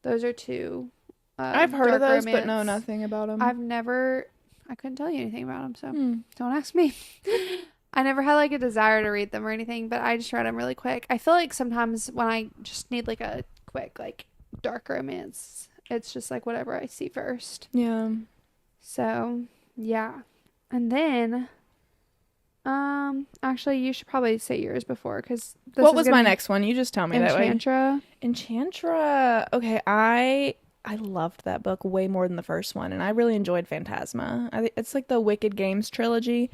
Speaker 2: those are two.
Speaker 1: I've heard of those,
Speaker 2: romance.
Speaker 1: but know nothing about them.
Speaker 2: I couldn't tell you anything about them, so don't ask me. I never had like a desire to read them or anything, but I just read them really quick. I feel like sometimes when I just need like a quick like dark romance, it's just like whatever I see first.
Speaker 1: Yeah.
Speaker 2: So yeah, and then actually you should probably say yours before because
Speaker 1: what was my next one? You just tell me that way.
Speaker 2: Enchantra.
Speaker 1: Okay, I loved that book way more than the first one, and I really enjoyed Phantasma. It's like the Wicked Games trilogy.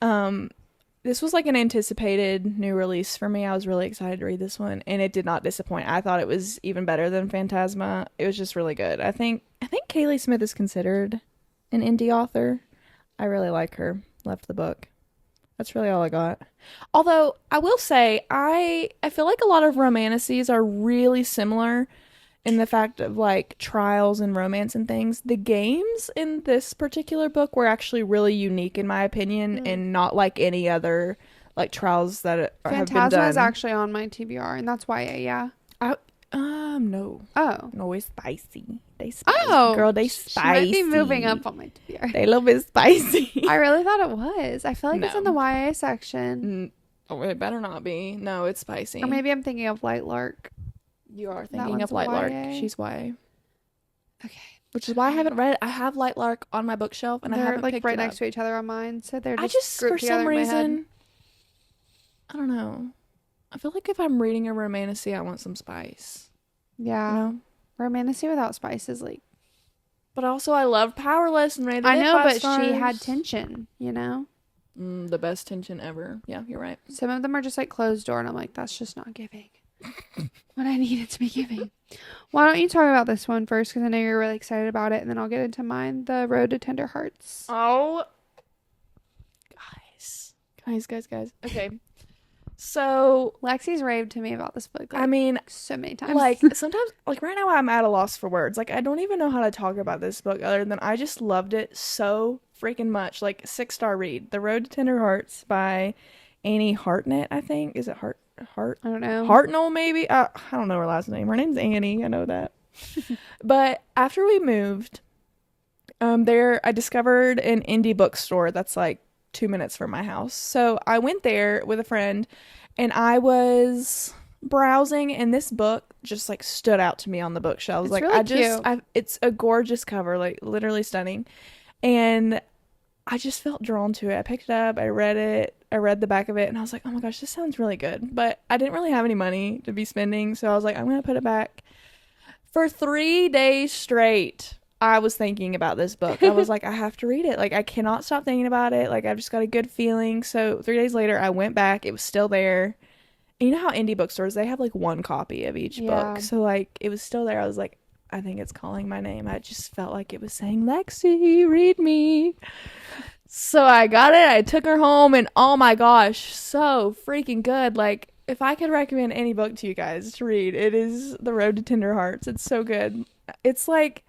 Speaker 1: This was like an anticipated new release for me. I was really excited to read this one, and it did not disappoint. I thought it was even better than Phantasma. It was just really good. I think Kaylee Smith is considered an indie author. I really like her. Loved the book. That's really all I got. Although I will say I feel like a lot of romances are really similar in the fact of like trials and romance and things. The games in this particular book were actually really unique in my opinion and not like any other like trials that have been done.
Speaker 2: Phantasma is actually on my TBR and that's why
Speaker 1: no.
Speaker 2: Oh.
Speaker 1: No, it's spicy. They spicy.
Speaker 2: Oh.
Speaker 1: Girl, they spicy.
Speaker 2: She might be moving up on my TBR.
Speaker 1: They a little bit spicy.
Speaker 2: I really thought it was. I feel like it's in the YA section.
Speaker 1: Oh, it better not be. No, it's spicy.
Speaker 2: Or maybe I'm thinking of Light Lark.
Speaker 1: You are thinking of Light Lark. She's YA.
Speaker 2: Okay.
Speaker 1: Which is why I haven't read it. I have Light Lark on my bookshelf and I haven't
Speaker 2: like
Speaker 1: picked
Speaker 2: right
Speaker 1: it
Speaker 2: next
Speaker 1: up.
Speaker 2: to each other on mine. So they're
Speaker 1: I just for some reason, I don't know. I feel like if I'm reading a romantasy, I want some spice.
Speaker 2: Yeah.
Speaker 1: You know?
Speaker 2: Romantasy without spice is like
Speaker 1: But also, I love Powerless and rated
Speaker 2: I
Speaker 1: it
Speaker 2: know,
Speaker 1: 5
Speaker 2: but
Speaker 1: stars.
Speaker 2: she had tension, you know?
Speaker 1: The best tension ever. Yeah, you're right.
Speaker 2: Some of them are just like closed door, and I'm like, that's just not giving what I need it to be giving. Why don't you talk about this one first? Because I know you're really excited about it, and then I'll get into mine, The Road to Tender Hearts.
Speaker 1: Oh, guys. Okay. So,
Speaker 2: Lexi's raved to me about this book. Like,
Speaker 1: I mean,
Speaker 2: so many times.
Speaker 1: like, sometimes, like, right now I'm at a loss for words. Like, I don't even know how to talk about this book other than I just loved it so freaking much. Like, 6-star read. The Road to Tender Hearts by Annie Hartnett, I think. Is it Hart?
Speaker 2: I don't know.
Speaker 1: Hartnell, maybe? I don't know her last name. Her name's Annie. I know that. But after we moved, I discovered an indie bookstore that's like 2 minutes from my house. So I went there with a friend and I was browsing and this book just like stood out to me on the bookshelves.
Speaker 2: It's
Speaker 1: Like
Speaker 2: really cute.
Speaker 1: it's a gorgeous cover, like literally stunning. And I just felt drawn to it. I picked it up, I read it, I read the back of it, and I was like, oh my gosh, this sounds really good. But I didn't really have any money to be spending, so I was like, I'm gonna put it back. For 3 days straight, I was thinking about this book. I was like, I have to read it. Like, I cannot stop thinking about it. Like, I've just got a good feeling. So 3 days later, I went back. It was still there. And you know how indie bookstores, they have like one copy of each book. So, like, it was still there. I was like, I think it's calling my name. I just felt like it was saying, Lexi, read me. So I got it. I took her home. And oh my gosh, so freaking good. Like, if I could recommend any book to you guys to read, it is The Road to Tender Hearts. It's so good. It's like,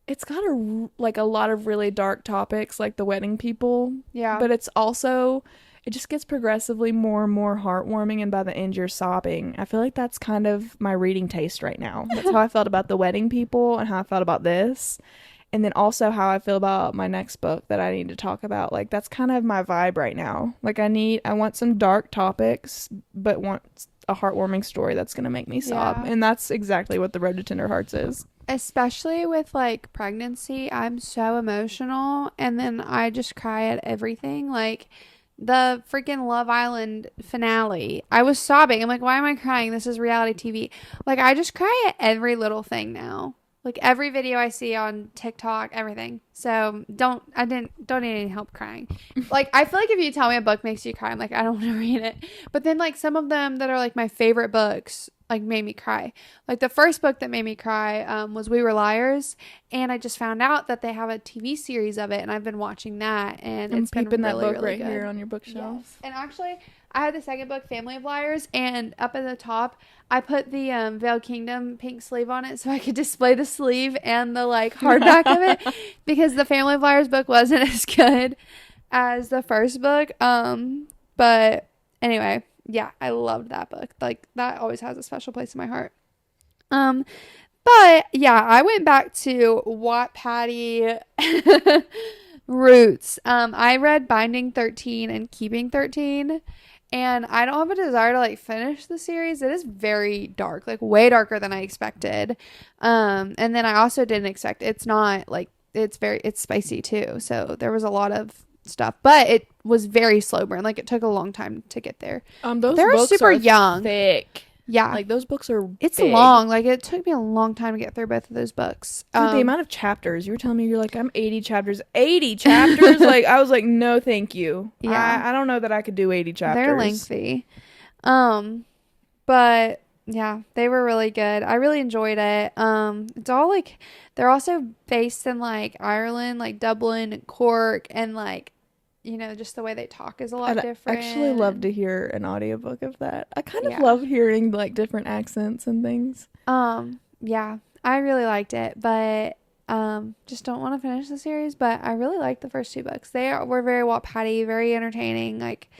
Speaker 1: it's got a lot of really dark topics like the wedding people.
Speaker 2: Yeah.
Speaker 1: But it's also, it just gets progressively more and more heartwarming, and by the end you're sobbing. I feel like that's kind of my reading taste right now. That's how I felt about the wedding people and how I felt about this. And then also how I feel about my next book that I need to talk about. Like, that's kind of my vibe right now. Like, I want some dark topics, but want a heartwarming story that's going to make me sob.
Speaker 2: Yeah.
Speaker 1: And that's exactly what The Road to Tender Hearts is.
Speaker 2: Especially with like pregnancy, I'm so emotional, and then I just cry at everything. Like the freaking Love Island finale, I was sobbing. I'm like, why am I crying? This is reality TV. Like, I just cry at every little thing now. Like every video I see on TikTok, everything. So don't need any help crying. Like, I feel like if you tell me a book makes you cry, I'm like, I don't want to read it. But then like some of them that are like my favorite books like made me cry. Like the first book that made me cry was We Were Liars, and I just found out that they have a TV series of it, and I've been watching that, and it's been really,
Speaker 1: that book
Speaker 2: really
Speaker 1: right
Speaker 2: good.
Speaker 1: here on your bookshelf.
Speaker 2: Yes. And actually, I had the second book, Family of Liars, and up at the top, I put the Veiled Kingdom pink sleeve on it so I could display the sleeve and the like hardback of it, because the Family of Liars book wasn't as good as the first book. But anyway, yeah, I loved that book. Like, that always has a special place in my heart. But yeah, I went back to Wattpaddy roots. I read Binding 13 and Keeping 13, and I don't have a desire to like finish the series. It is very dark, like way darker than I expected. And then I also didn't expect, it's not like, it's spicy too. So there was a lot of stuff, but it was very slow burn. Like, it took a long time to get there.
Speaker 1: Those
Speaker 2: They're
Speaker 1: books
Speaker 2: super
Speaker 1: are
Speaker 2: young.
Speaker 1: thick.
Speaker 2: Yeah.
Speaker 1: Like, those books are
Speaker 2: It's
Speaker 1: big.
Speaker 2: long. Like, it took me a long time to get through both of those books.
Speaker 1: Dude, the amount of chapters. You were telling me you're like, I'm 80 chapters. 80 chapters? Like, I was like, no, thank you.
Speaker 2: Yeah.
Speaker 1: I don't know that I could do 80 chapters.
Speaker 2: They're lengthy. But yeah, they were really good. I really enjoyed it. It's all like, they're also based in like Ireland, like Dublin, Cork, and like, you know, just the way they talk is a lot different.
Speaker 1: I'd actually love to hear an audiobook of that. I kind of
Speaker 2: Yeah.
Speaker 1: love hearing like different accents and things.
Speaker 2: Yeah, I really liked it, but just don't want to finish the series. But I really liked the first two books. Were very Wattpaddy, very entertaining. Like,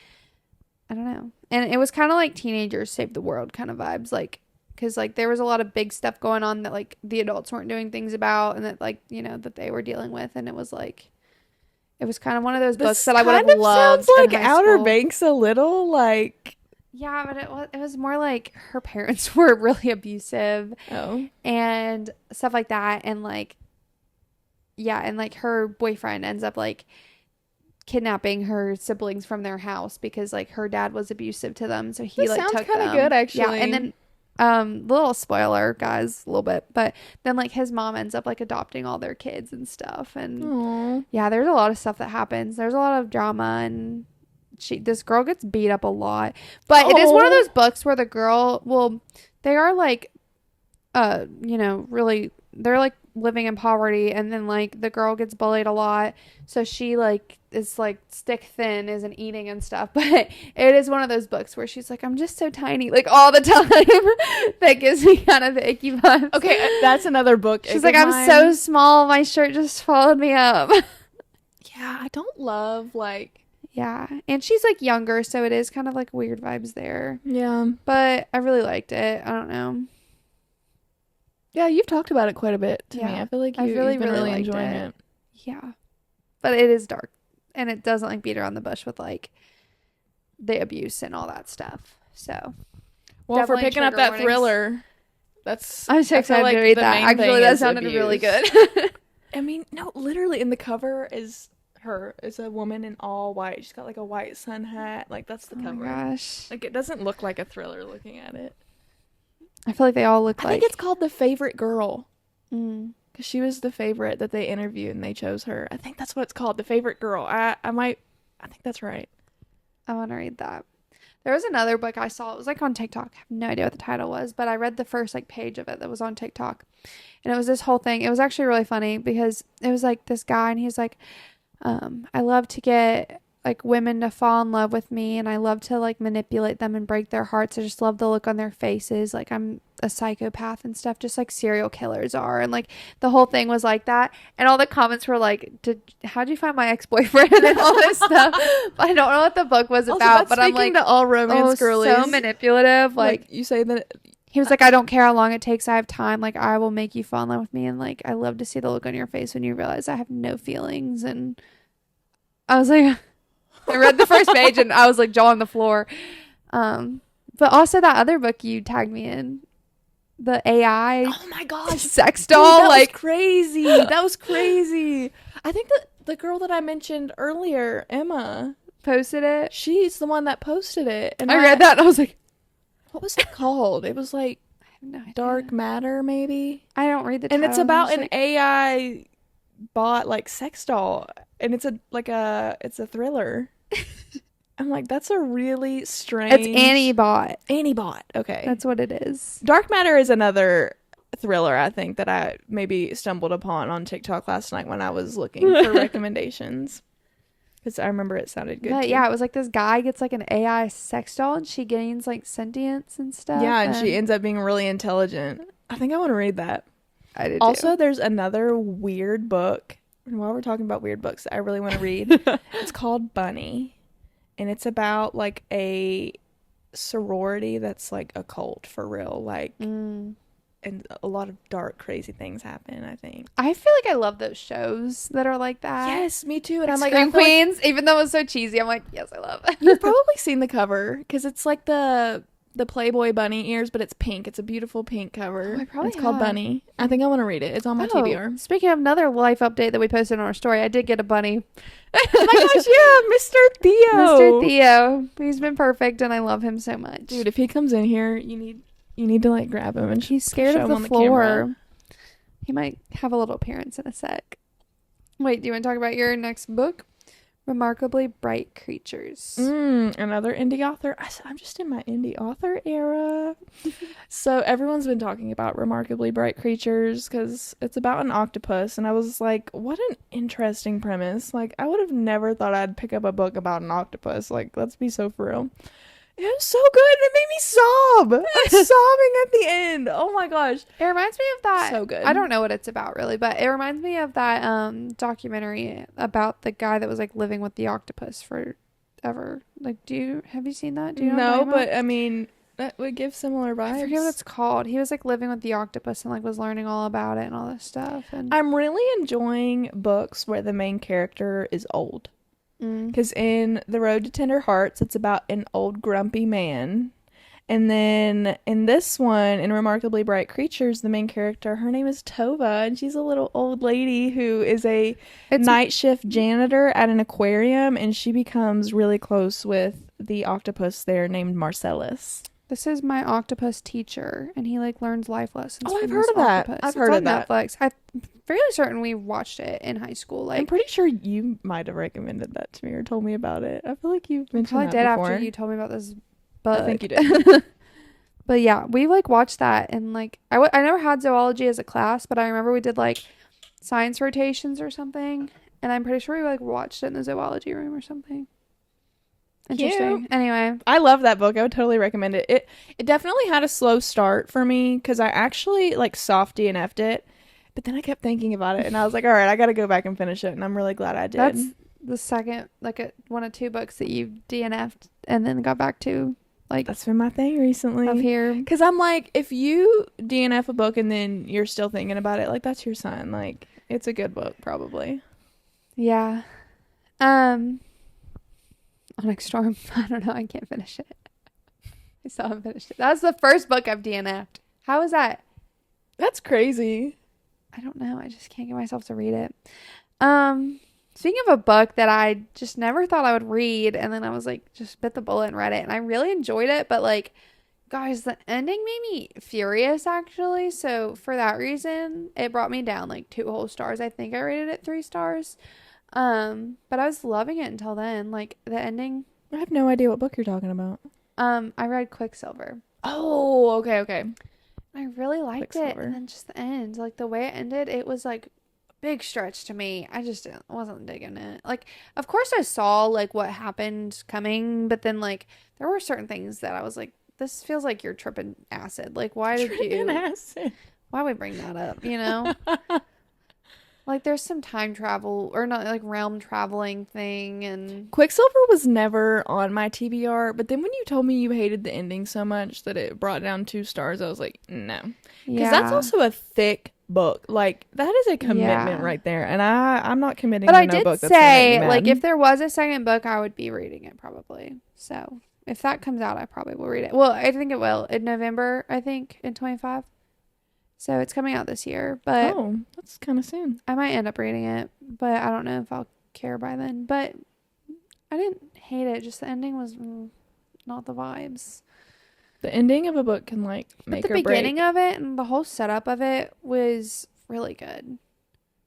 Speaker 2: I don't know, and it was kind of like teenagers save the world kind of vibes, like, because like there was a lot of big stuff going on that like the adults weren't doing things about, and that like, you know, that they were dealing with, and it was like, it was kind of one of those books that I would have loved.
Speaker 1: Sounds like
Speaker 2: in high
Speaker 1: Outer
Speaker 2: school.
Speaker 1: Banks a little, like.
Speaker 2: Yeah, but it was more like her parents were really abusive.
Speaker 1: Oh.
Speaker 2: And stuff like that, and like, yeah, and like her boyfriend ends up like kidnapping her siblings from their house because like her dad was abusive to them, so he
Speaker 1: That
Speaker 2: like
Speaker 1: sounds
Speaker 2: took
Speaker 1: kind of
Speaker 2: them.
Speaker 1: good, actually.
Speaker 2: Yeah, and then Little spoiler, guys, a little bit, but then like his mom ends up like adopting all their kids and stuff, and
Speaker 1: Aww.
Speaker 2: yeah, there's a lot of stuff that happens. There's a lot of drama, and this girl gets beat up a lot, but it is one of those books where the girl, well, they are like, really, they're like living in poverty, and then like the girl gets bullied a lot, so she like is like stick thin, isn't eating and stuff, but it is one of those books where she's like, I'm just so tiny, like all the time. That gives me kind of the icky vibes.
Speaker 1: Okay, that's another book.
Speaker 2: She's like, I'm so small, my shirt just followed me up.
Speaker 1: Yeah, I don't love like,
Speaker 2: yeah, and she's like younger, so it is kind of like weird vibes there.
Speaker 1: yeah,
Speaker 2: But I really liked it. I don't know.
Speaker 1: yeah, you've talked about it quite a bit to me.
Speaker 2: Yeah.
Speaker 1: I feel like
Speaker 2: I've really,
Speaker 1: you've been
Speaker 2: really
Speaker 1: really
Speaker 2: liked
Speaker 1: enjoying
Speaker 2: it.
Speaker 1: it.
Speaker 2: Yeah. But it is dark. And it doesn't like beat around the bush with like the abuse and all that stuff. So
Speaker 1: Well, for
Speaker 2: definitely
Speaker 1: picking up
Speaker 2: trigger
Speaker 1: that
Speaker 2: warnings.
Speaker 1: thriller, that's
Speaker 2: I'm so
Speaker 1: I feel
Speaker 2: excited
Speaker 1: like
Speaker 2: to read
Speaker 1: the
Speaker 2: that.
Speaker 1: main
Speaker 2: Actually,
Speaker 1: thing
Speaker 2: that
Speaker 1: is
Speaker 2: sounded really
Speaker 1: abuse.
Speaker 2: good.
Speaker 1: I mean, no, literally in the cover is her. It's a woman in all white. She's got like a white sun hat. Like that's the
Speaker 2: Oh
Speaker 1: cover.
Speaker 2: my gosh.
Speaker 1: Like it doesn't look like a thriller looking at it.
Speaker 2: I feel like they all look
Speaker 1: I
Speaker 2: like
Speaker 1: think it's called The Favorite Girl
Speaker 2: mm.
Speaker 1: because she was the favorite that they interviewed and they chose her. I think that's what it's called, The Favorite Girl. I think that's right.
Speaker 2: I want to read that. There was another book I saw. It was like on TikTok. I have no idea what the title was, but I read the first like page of it that was on TikTok. And it was this whole thing. It was actually really funny because it was like this guy and he's like, I love to get like women to fall in love with me and I love to like manipulate them and break their hearts. I just love the look on their faces. Like I'm a psychopath and stuff, just like serial killers are. And like the whole thing was like that. And all the comments were like, how'd you find my ex-boyfriend and all this stuff? But I don't know what the book was about, but I'm like,
Speaker 1: to all romance girlies,
Speaker 2: so manipulative. Like
Speaker 1: you say that
Speaker 2: he was like, I don't care how long it takes. I have time. Like I will make you fall in love with me. And like, I love to see the look on your face when you realize I have no feelings. And I was like, I read the first page and I was like jaw on the floor. But also that other book you tagged me in, the AI.
Speaker 1: Oh my gosh,
Speaker 2: sex
Speaker 1: dude,
Speaker 2: doll.
Speaker 1: that
Speaker 2: like
Speaker 1: was crazy. That was crazy. I think that the girl that I mentioned earlier, Emma,
Speaker 2: posted it.
Speaker 1: she's the one that posted it. And
Speaker 2: I read that and I was like,
Speaker 1: what was it called? It was like
Speaker 2: I have no idea.
Speaker 1: Dark Matter, maybe.
Speaker 2: I don't read the
Speaker 1: And
Speaker 2: title.
Speaker 1: it's about
Speaker 2: I'm
Speaker 1: an
Speaker 2: just like,
Speaker 1: AI bot like sex doll, and it's a thriller. I'm like, that's a really strange.
Speaker 2: it's Annie Bot.
Speaker 1: Annie bot. Okay,
Speaker 2: That's what it is.
Speaker 1: Dark Matter is another thriller I think that I maybe stumbled upon on TikTok last night when I was looking for recommendations. Because I remember it sounded good.
Speaker 2: But
Speaker 1: too.
Speaker 2: yeah, it was like this guy gets like an AI sex doll and she gains like sentience and stuff.
Speaker 1: Yeah, and she ends up being really intelligent. I think I want to read that.
Speaker 2: I did
Speaker 1: Also,
Speaker 2: too.
Speaker 1: there's another weird book. And while we're talking about weird books that I really want to read, it's called Bunny. And it's about like a sorority that's like a cult for real. Like, and a lot of dark, crazy things happen, I think.
Speaker 2: I feel like I love those shows that are like that.
Speaker 1: Yes, me too. And I'm like,
Speaker 2: Scream
Speaker 1: I feel like
Speaker 2: Queens, even though it was so cheesy, I'm like, yes, I love it.
Speaker 1: you've probably seen the cover because it's like the Playboy bunny ears, but it's pink. It's a beautiful pink cover.
Speaker 2: Oh, I probably
Speaker 1: It's called
Speaker 2: have.
Speaker 1: Bunny. I think I want to read it. It's on my TBR.
Speaker 2: Speaking of another life update that we posted on our story, I did get a bunny.
Speaker 1: Oh my gosh, yeah, Mr. Theo.
Speaker 2: Mr. Theo. He's been perfect and I love him so much.
Speaker 1: Dude, if he comes in here, you need to like grab him and
Speaker 2: he's scared
Speaker 1: show
Speaker 2: of
Speaker 1: him on
Speaker 2: the
Speaker 1: the camera.
Speaker 2: floor. He might have a little appearance in a sec. Wait, do you want to talk about your next book? Remarkably Bright Creatures.
Speaker 1: Another indie author. I'm just in my indie author era. So everyone's been talking about Remarkably Bright Creatures because it's about an octopus, and I was like, what an interesting premise. Like, I would have never thought I'd pick up a book about an octopus. Like, let's be so for real. It was so good. It made me sob. I'm sobbing at the end. Oh my gosh.
Speaker 2: It reminds me of that.
Speaker 1: So good.
Speaker 2: I don't know what it's about really, but it reminds me of that documentary about the guy that was like living with the octopus forever. Like, have you seen that? Do you know what I'm
Speaker 1: No,
Speaker 2: talking about?
Speaker 1: but I mean, that would give similar vibes.
Speaker 2: I forget what it's called. He was like living with the octopus and like was learning all about it and all this stuff. And
Speaker 1: I'm really enjoying books where the main character is old. Because in The Road to Tender Hearts, it's about an old grumpy man. And then in this one, in Remarkably Bright Creatures, the main character, her name is Tova, and she's a little old lady who is a night shift janitor at an aquarium, and she becomes really close with the octopus there named Marcellus.
Speaker 2: This is my octopus teacher, and he like learns life lessons.
Speaker 1: Oh,
Speaker 2: from
Speaker 1: I've
Speaker 2: this
Speaker 1: heard of that.
Speaker 2: octopus.
Speaker 1: I've
Speaker 2: It's
Speaker 1: heard
Speaker 2: on
Speaker 1: of that.
Speaker 2: Netflix. I'm fairly certain we watched it in high school.
Speaker 1: I'm
Speaker 2: Like,
Speaker 1: pretty sure you might have recommended that to me or told me about it. I feel like you've
Speaker 2: I
Speaker 1: mentioned
Speaker 2: probably
Speaker 1: that
Speaker 2: did
Speaker 1: before.
Speaker 2: after you told me about this
Speaker 1: I
Speaker 2: book.
Speaker 1: think you did.
Speaker 2: But yeah, we like watched that, and like I never had zoology as a class, but I remember we did like science rotations or something, and I'm pretty sure we like watched it in the zoology room or something. Interesting.
Speaker 1: Cute.
Speaker 2: Anyway,
Speaker 1: I love that book. I would totally recommend it. It definitely had a slow start for me because I actually like soft DNF'd it, but then I kept thinking about it and I was like, all right, I got to go back and finish it, and I'm really glad I did.
Speaker 2: that's the second like one of two books that you DNF'd and then got back to. Like,
Speaker 1: That's been my thing recently.
Speaker 2: of here.
Speaker 1: Because I'm like, if you DNF a book and then you're still thinking about it, like that's your sign. Like it's a good book, probably.
Speaker 2: Yeah. Onyx Storm. I don't know. I can't finish it. I still haven't finished it. That's the first book I've DNF'd. How is that?
Speaker 1: That's crazy.
Speaker 2: I don't know. I just can't get myself to read it. Speaking of a book that I just never thought I would read, and then I was like, just bit the bullet and read it, and I really enjoyed it, but like, guys, the ending made me furious actually. So for that reason, it brought me down like 2 whole stars. I think I rated it 3 stars. But I was loving it until then. Like the ending.
Speaker 1: I have no idea what book you're talking about.
Speaker 2: I read Quicksilver.
Speaker 1: Oh, okay.
Speaker 2: I really liked it,
Speaker 1: Quicksilver.
Speaker 2: and then just the end, like the way it ended, it was like a big stretch to me. I just wasn't digging it. Like, of course, I saw like what happened coming, but then like there were certain things that I was like, this feels like you're tripping acid. Like, why did you?
Speaker 1: Acid.
Speaker 2: Why would we bring that up? You know. Like there's some time travel or not like realm traveling thing and
Speaker 1: Quicksilver was never on my TBR, but then when you told me you hated the ending so much that it brought down 2 stars, I was like, no. Because that's also a thick book. Like, that is a commitment right there. And I'm not committing
Speaker 2: but
Speaker 1: to
Speaker 2: I
Speaker 1: no
Speaker 2: did
Speaker 1: book that's gonna make me
Speaker 2: say
Speaker 1: mad.
Speaker 2: like if there was a second book I would be reading it probably. So if that comes out I probably will read it. Well, I think it will in November, I think, in 25. So it's coming out this year, but
Speaker 1: oh, that's kind of soon.
Speaker 2: I might end up reading it, but I don't know if I'll care by then. But I didn't hate it, just the ending was not the vibes.
Speaker 1: The ending of a book can like make or break.
Speaker 2: But the beginning of it and the whole setup of it was really good.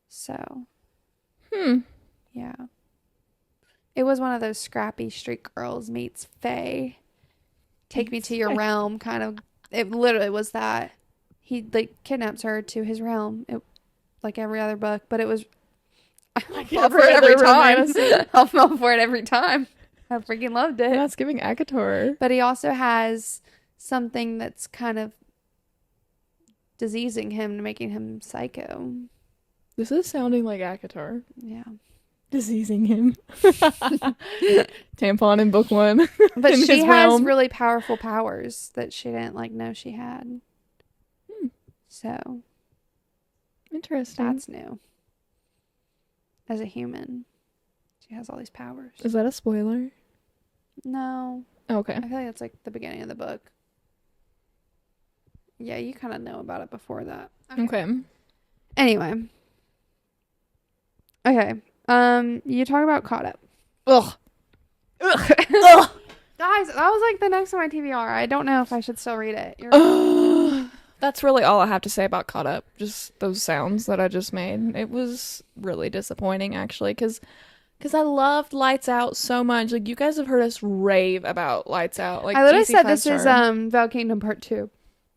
Speaker 2: So, yeah. It was one of those scrappy street girls meets Faye. Take me to your realm kind of. It literally was that. He like kidnaps her to his realm. It, like every other book, but it was. I fall for it every time. I'll fall for it every time. I freaking loved it.
Speaker 1: That's giving Akator.
Speaker 2: But he also has something that's kind of diseasing him, making him psycho.
Speaker 1: This is sounding like Akator.
Speaker 2: Yeah.
Speaker 1: Diseasing him. Tampon in book 1.
Speaker 2: But
Speaker 1: in
Speaker 2: she
Speaker 1: his
Speaker 2: has
Speaker 1: realm.
Speaker 2: really powerful powers that she didn't like know she had. So
Speaker 1: Interesting.
Speaker 2: that's new. As a human, she has all these powers.
Speaker 1: Is that a spoiler?
Speaker 2: No.
Speaker 1: Okay.
Speaker 2: I feel like that's like the beginning of the book. Yeah, you kind of know about it before that.
Speaker 1: Okay.
Speaker 2: Anyway. Okay. You talk about Caught Up.
Speaker 1: Ugh.
Speaker 2: Ugh. Guys, that was like the next on my TBR. I don't know if I should still read it.
Speaker 1: That's really all I have to say about Caught Up. Just those sounds that I just made. It was really disappointing, actually, because I loved Lights Out so much. Like, you guys have heard us rave about Lights Out. Like,
Speaker 2: I literally
Speaker 1: easy
Speaker 2: said
Speaker 1: 5
Speaker 2: this
Speaker 1: star.
Speaker 2: is Val Kingdom Part 2.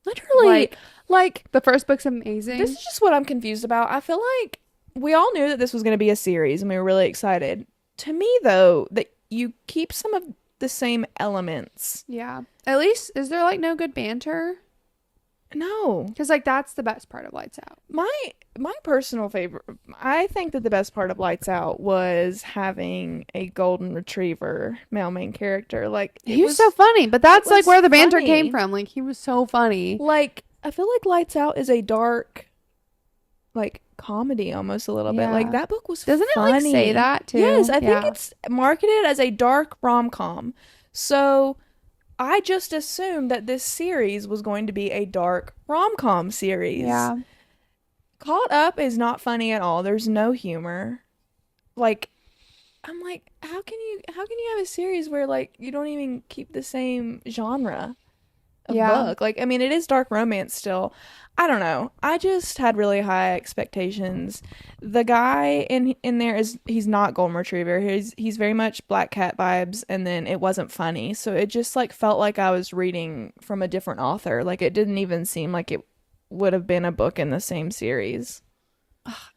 Speaker 1: Literally. Like,
Speaker 2: the first book's amazing.
Speaker 1: this is just what I'm confused about. I feel like we all knew that this was going to be a series, and we were really excited. To me, though, that you keep some of the same elements.
Speaker 2: Yeah. At least, is there like no good banter?
Speaker 1: No.
Speaker 2: Because like that's the best part of Lights Out.
Speaker 1: My personal favorite, I think that the best part of Lights Out was having a golden retriever male main character. Like,
Speaker 2: He was so funny, but that's like where the banter
Speaker 1: funny.
Speaker 2: came from. Like he was so funny.
Speaker 1: Like, I feel like Lights Out is a dark, like, comedy almost a little bit.
Speaker 2: Yeah.
Speaker 1: Like, that book was
Speaker 2: Doesn't
Speaker 1: funny.
Speaker 2: it like say that too?
Speaker 1: Yes, I think it's marketed as a dark rom-com. So I just assumed that this series was going to be a dark rom-com series.
Speaker 2: Yeah.
Speaker 1: Caught Up is not funny at all. There's no humor. Like, I'm like, how can you have a series where like you don't even keep the same genre?
Speaker 2: Yeah.
Speaker 1: book. Like, I mean, it is dark romance still. I don't know. I just had really high expectations. The guy in there he's not golden retriever. He's very much black cat vibes, and then it wasn't funny. So it just like felt like I was reading from a different author. Like it didn't even seem like it would have been a book in the same series.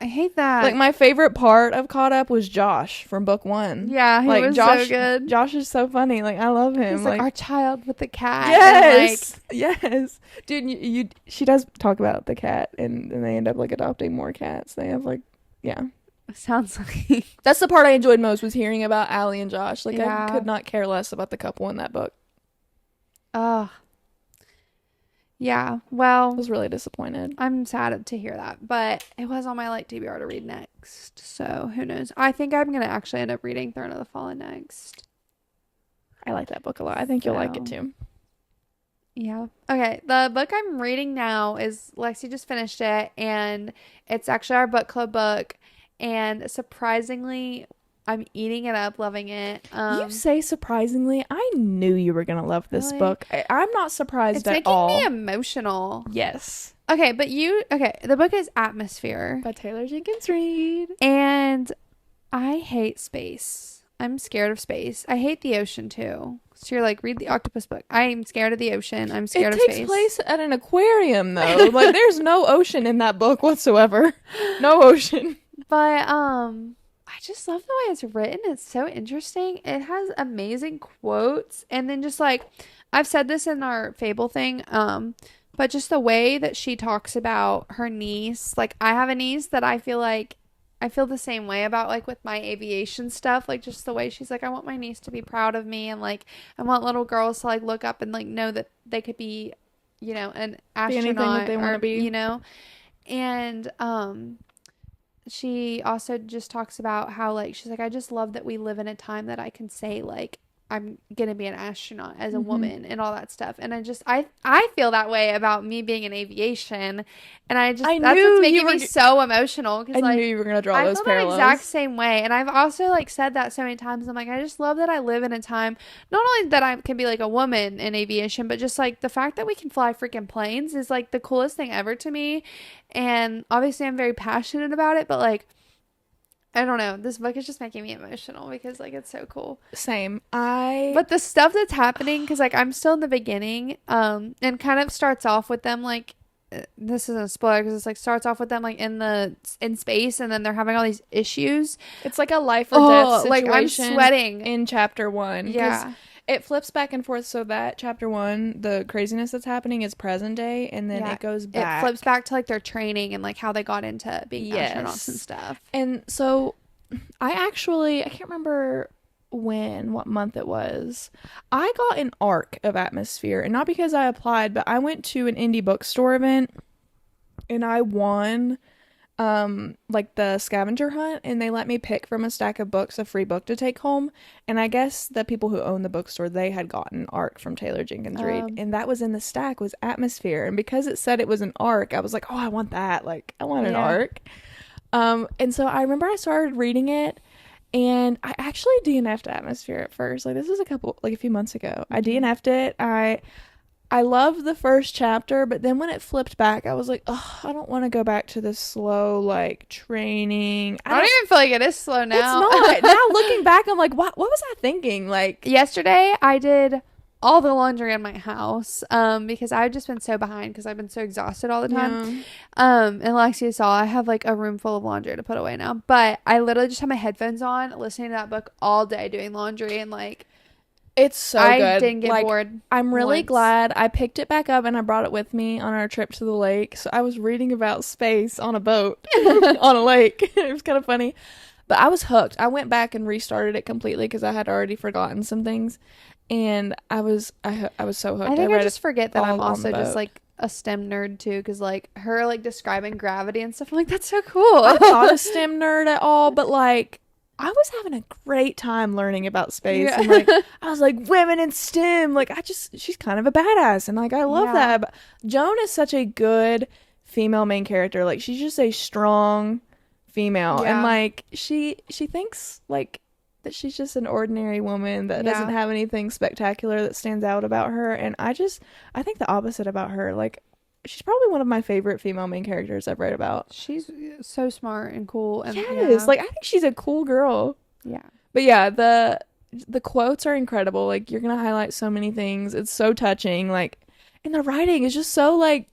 Speaker 2: I hate that.
Speaker 1: Like my favorite part of Caught Up was Josh from book 1.
Speaker 2: Yeah, he
Speaker 1: like
Speaker 2: was
Speaker 1: Josh,
Speaker 2: so good.
Speaker 1: Josh is so funny. Like I love him.
Speaker 2: He's like our child with the cat.
Speaker 1: Yes,
Speaker 2: And,
Speaker 1: yes, dude. She does talk about the cat, and they end up like adopting more cats. They have like, yeah.
Speaker 2: Sounds like
Speaker 1: That's the part I enjoyed most, was hearing about Allie and Josh. Like
Speaker 2: Yeah.
Speaker 1: I could not care less about the couple in that book.
Speaker 2: oh yeah.
Speaker 1: I
Speaker 2: Well,
Speaker 1: was really disappointed.
Speaker 2: I'm sad to hear that, but it was on my like TBR to read next. So who knows? I think I'm gonna actually end up reading Throne of the Fallen next.
Speaker 1: I like that book a lot. I think you'll like it too.
Speaker 2: Yeah. Okay. The book I'm reading now is Lexi just finished it, and it's actually our book club book. And surprisingly, I'm eating it up, loving it.
Speaker 1: You say surprisingly. I knew you were gonna love this
Speaker 2: Really?
Speaker 1: book. I'm not surprised
Speaker 2: It's
Speaker 1: at
Speaker 2: making
Speaker 1: all.
Speaker 2: me emotional.
Speaker 1: Yes.
Speaker 2: Okay, but the book is Atmosphere.
Speaker 1: By Taylor Jenkins Reid.
Speaker 2: And I hate space. I'm scared of space. I hate the ocean too. So you're like, read the octopus book. I'm scared of the ocean. I'm scared of space.
Speaker 1: It takes place at an aquarium though. Like there's no ocean in that book whatsoever. No ocean.
Speaker 2: But I just love the way it's written. It's so interesting. It has amazing quotes, and then just like I've said this in our Fable thing, but just the way that she talks about her niece. Like I have a niece that I feel the same way about, like with my aviation stuff. Like just the way she's like, I want my niece to be proud of me, and like I want little girls to like look up and like know that they could be, an astronaut
Speaker 1: that they want to be,
Speaker 2: and she also just talks about how like she's like, I just love that we live in a time that I can say like I'm gonna be an astronaut as a woman and all that stuff. And I feel that way about me being in aviation, and that's what's making me so emotional, because
Speaker 1: I knew you were gonna draw those parallels.
Speaker 2: I feel that exact same way. And I've also like said that so many times. I'm like, I just love that I live in a time, not only that I can be like a woman in aviation, but just like the fact that we can fly freaking planes is like the coolest thing ever to me. And obviously I'm very passionate about it, but like I don't know. This book is just making me emotional because like it's so cool.
Speaker 1: Same.
Speaker 2: But the stuff that's happening, because like I'm still in the beginning, and kind of starts off with them like, this isn't a spoiler because it's like starts off with them like in space, and then they're having all these issues.
Speaker 1: It's like a life or death situation.
Speaker 2: Like I'm sweating
Speaker 1: in chapter 1.
Speaker 2: Yeah.
Speaker 1: It flips back and forth, so that chapter 1, the craziness that's happening is present day, and then it goes back.
Speaker 2: It flips back to like their training and like how they got into being astronauts and stuff.
Speaker 1: And so I can't remember what month it was. I got an ARC of Atmosphere, and not because I applied, but I went to an indie bookstore event and I won like the scavenger hunt, and they let me pick from a stack of books a free book to take home. And I guess the people who own the bookstore, they had gotten ARC from Taylor Jenkins Reid, and that was in the stack was Atmosphere. And because it said it was an ARC, I was like, oh, I want that. Like I want an ARC. And so I remember I started reading it, and I actually DNF'd Atmosphere at first. Like this was a few months ago. I DNF'd it. I loved the first chapter, but then when it flipped back, I was like, oh, I don't want to go back to this slow, like, training.
Speaker 2: I don't even feel like it is slow now.
Speaker 1: It's not. Now looking back, I'm like, what was I thinking? Like,
Speaker 2: yesterday, I did all the laundry in my house, because I've just been so behind because I've been so exhausted all the time. And Alexia saw I have, like, a room full of laundry to put away now. But I literally just have my headphones on, listening to that book all day, doing laundry, and, like,
Speaker 1: it's so good.
Speaker 2: I didn't get bored.
Speaker 1: I'm really glad I picked it back up and I brought it with me on our trip to the lake. So I was reading about space on a boat on a lake. It was kind of funny. But I was hooked. I went back and restarted it completely because I had already forgotten some things. And I was so hooked.
Speaker 2: I think I just forget that I'm also just like a STEM nerd too, because like her like describing gravity and stuff. I'm like, that's so cool.
Speaker 1: I'm not a STEM nerd at all, but like I was having a great time learning about space.
Speaker 2: Yeah.
Speaker 1: And like I was like, women in STEM, like she's kind of a badass, and like I love that. But Joan is such a good female main character. Like she's just a strong female, and like she thinks like that she's just an ordinary woman that
Speaker 2: Yeah.
Speaker 1: doesn't have anything spectacular that stands out about her. And I think the opposite about her. Like, she's probably one of my favorite female main characters I've read about.
Speaker 2: She's so smart and cool. And
Speaker 1: Yes, like I think she's a cool girl.
Speaker 2: Yeah.
Speaker 1: But yeah, the quotes are incredible. Like, you're gonna highlight so many things. It's so touching. Like, and the writing is just so, like,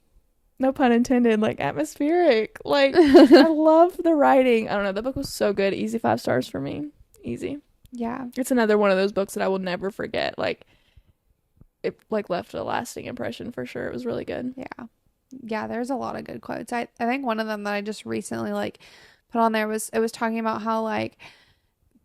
Speaker 1: no pun intended, like, atmospheric. Like, I love the writing. I don't know. The book was so good. Easy 5 stars for me. Easy.
Speaker 2: Yeah.
Speaker 1: It's another one of those books that I will never forget. Like, it, like, left a lasting impression for sure. It was really good.
Speaker 2: Yeah. Yeah, there's a lot of good quotes. I think one of them that I just recently, like, put on there was, it was talking about how, like,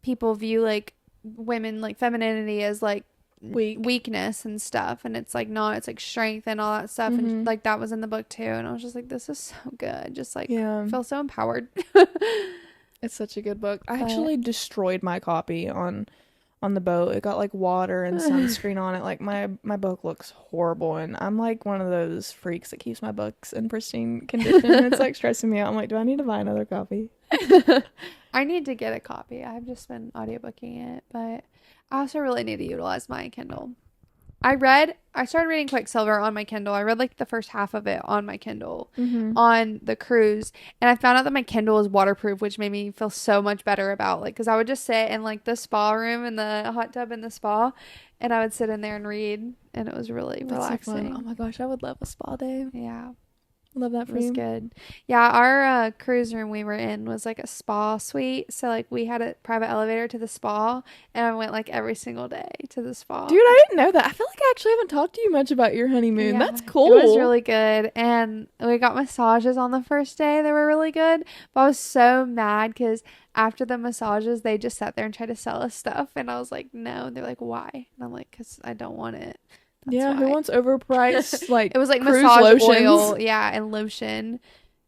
Speaker 2: people view, like, women, like, femininity as, like, weakness and stuff, and it's like not, it's like strength and all that stuff. And like that was in the book too, and I was just like, this is so good. Just like, I feel so empowered.
Speaker 1: It's such a good book. I actually destroyed my copy on the boat. It got like water and sunscreen on it. Like, my book looks horrible, and I'm like one of those freaks that keeps my books in pristine condition. It's like stressing me out. I'm like, do I need to buy another copy?
Speaker 2: I need to get a copy. I've just been audiobooking it, but I also really need to utilize my Kindle. I started reading Quicksilver on my Kindle. I read like the first half of it on my Kindle on the cruise. And I found out that my Kindle is waterproof, which made me feel so much better about, like, because I would just sit in like the spa room and the hot tub in the spa, and I would sit in there and read, and it was really relaxing.
Speaker 1: So fun. Oh my gosh, I would love a spa day.
Speaker 2: Yeah.
Speaker 1: Love that for
Speaker 2: It was
Speaker 1: you.
Speaker 2: good. Yeah, our cruise room we were in was like a spa suite. So like we had a private elevator to the spa, and I went like every single day to the spa.
Speaker 1: Dude, I didn't know that. I feel like I actually haven't talked to you much about your honeymoon.
Speaker 2: Yeah,
Speaker 1: That's cool.
Speaker 2: it was really good. And we got massages on the first day. They were really good. But I was so mad because after the massages, they just sat there and tried to sell us stuff. And I was like, no. And they're like, why? And I'm like, because I don't want it. That's
Speaker 1: yeah,
Speaker 2: why.
Speaker 1: who wants overpriced, like,
Speaker 2: it was like
Speaker 1: cruise
Speaker 2: massage
Speaker 1: lotions?
Speaker 2: oil, yeah, and lotion.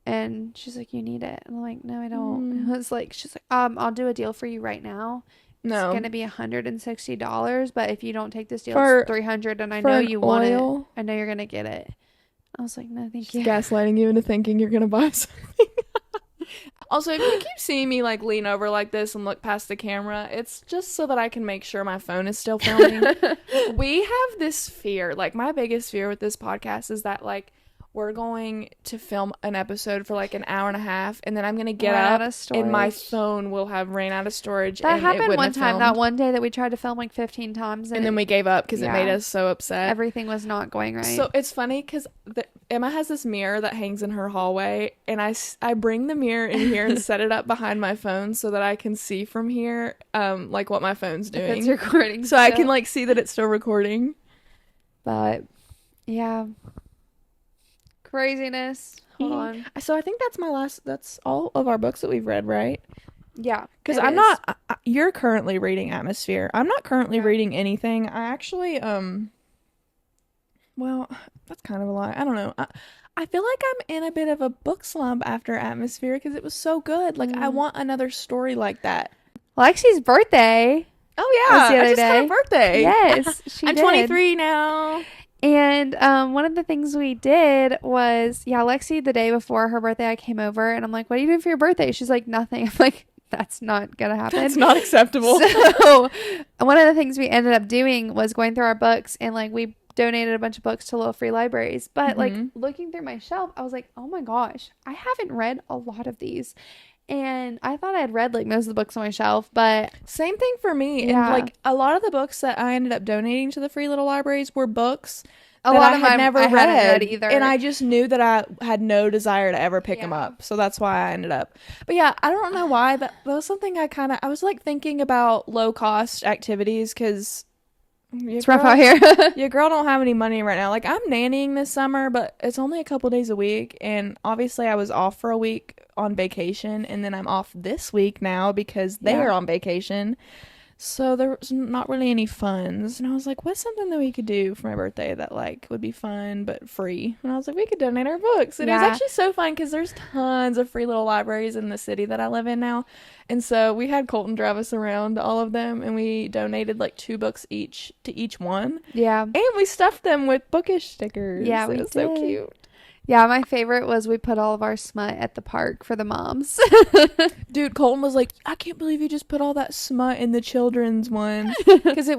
Speaker 2: And she's like, you need it. And I'm like, no, I don't. I was like, she's like, I'll do a deal for you right now.
Speaker 1: No.
Speaker 2: It's gonna be $160, but if you don't take this deal,
Speaker 1: For-
Speaker 2: it's $300, and I
Speaker 1: for
Speaker 2: know
Speaker 1: an
Speaker 2: you want it.
Speaker 1: oil?
Speaker 2: I know you're gonna get it. I was like, no, thank
Speaker 1: Just
Speaker 2: you.
Speaker 1: gaslighting you into thinking you're gonna buy something. Also, if you keep seeing me like lean over like this and look past the camera, it's just so that I can make sure my phone is still filming. We have this fear. Like, my biggest fear with this podcast is that, like, we're going to film an episode for like an hour and a half, and then I'm gonna get
Speaker 2: Ran out
Speaker 1: up
Speaker 2: of storage.
Speaker 1: and my phone will have ran out of storage.
Speaker 2: That
Speaker 1: and it
Speaker 2: happened
Speaker 1: wouldn't
Speaker 2: one
Speaker 1: have
Speaker 2: time.
Speaker 1: filmed.
Speaker 2: That one day that we tried to film like 15 times,
Speaker 1: And then we gave up because it made us so upset.
Speaker 2: Everything was not going right.
Speaker 1: So it's funny because Emma has this mirror that hangs in her hallway, and I bring the mirror in here and set it up behind my phone so that I can see from here, like, what my phone's doing.
Speaker 2: It's recording,
Speaker 1: so I can like see that it's still recording.
Speaker 2: But yeah, craziness. Hold on.
Speaker 1: So I think that's all of our books that we've read, right?
Speaker 2: Yeah,
Speaker 1: Because
Speaker 2: it
Speaker 1: I'm
Speaker 2: is.
Speaker 1: not. You're currently reading Atmosphere. I'm not currently reading anything. I actually well, that's kind of a lie. I don't know. I feel like I'm in a bit of a book slump after Atmosphere because it was so good. Like, I want another story like that.
Speaker 2: Lexi's birthday.
Speaker 1: Oh yeah,
Speaker 2: was the
Speaker 1: I
Speaker 2: other
Speaker 1: just had
Speaker 2: day.
Speaker 1: a birthday.
Speaker 2: Yes, she
Speaker 1: I'm
Speaker 2: did.
Speaker 1: 23 now.
Speaker 2: And one of the things we did was, Lexi, the day before her birthday, I came over and I'm like, what are you doing for your birthday? She's like, nothing. I'm like, that's not gonna happen.
Speaker 1: That's not acceptable.
Speaker 2: So one of the things we ended up doing was going through our books, and like we donated a bunch of books to little free libraries. But like looking through my shelf, I was like, oh my gosh, I haven't read a lot of these. And I thought I had read like most of the books on my shelf, but
Speaker 1: Same thing for me.
Speaker 2: Yeah.
Speaker 1: And like a lot of the books that I ended up donating to the free little libraries were books
Speaker 2: a
Speaker 1: that
Speaker 2: lot
Speaker 1: I
Speaker 2: of
Speaker 1: had
Speaker 2: them
Speaker 1: never
Speaker 2: I
Speaker 1: read,
Speaker 2: hadn't read either.
Speaker 1: and I just knew that I had no desire to ever pick them
Speaker 2: Yeah.
Speaker 1: up. So that's why I ended up. But yeah, I don't know why. That was something I was like thinking about low cost activities because
Speaker 2: it's rough out here.
Speaker 1: your girl don't have any money right now. Like, I'm nannying this summer, but it's only a couple days a week, and obviously I was off for a week on vacation, and then I'm off this week now because they are on vacation. So there was not really any funds, and I was like, what's something that we could do for my birthday that like would be fun but free? And I was like, we could donate our books. And it was
Speaker 2: Yeah.
Speaker 1: actually so fun because there's tons of free little libraries in the city that I live in now. And so we had Colton drive us around to all of them, and we donated like 2 books each to each one.
Speaker 2: Yeah.
Speaker 1: And we stuffed them with bookish stickers.
Speaker 2: Yeah,
Speaker 1: It
Speaker 2: we
Speaker 1: was so
Speaker 2: did.
Speaker 1: cute.
Speaker 2: Yeah, my favorite was we put all of our smut at the park for the moms.
Speaker 1: Dude, Colton was like, I can't believe you just put all that smut in the children's one. Because it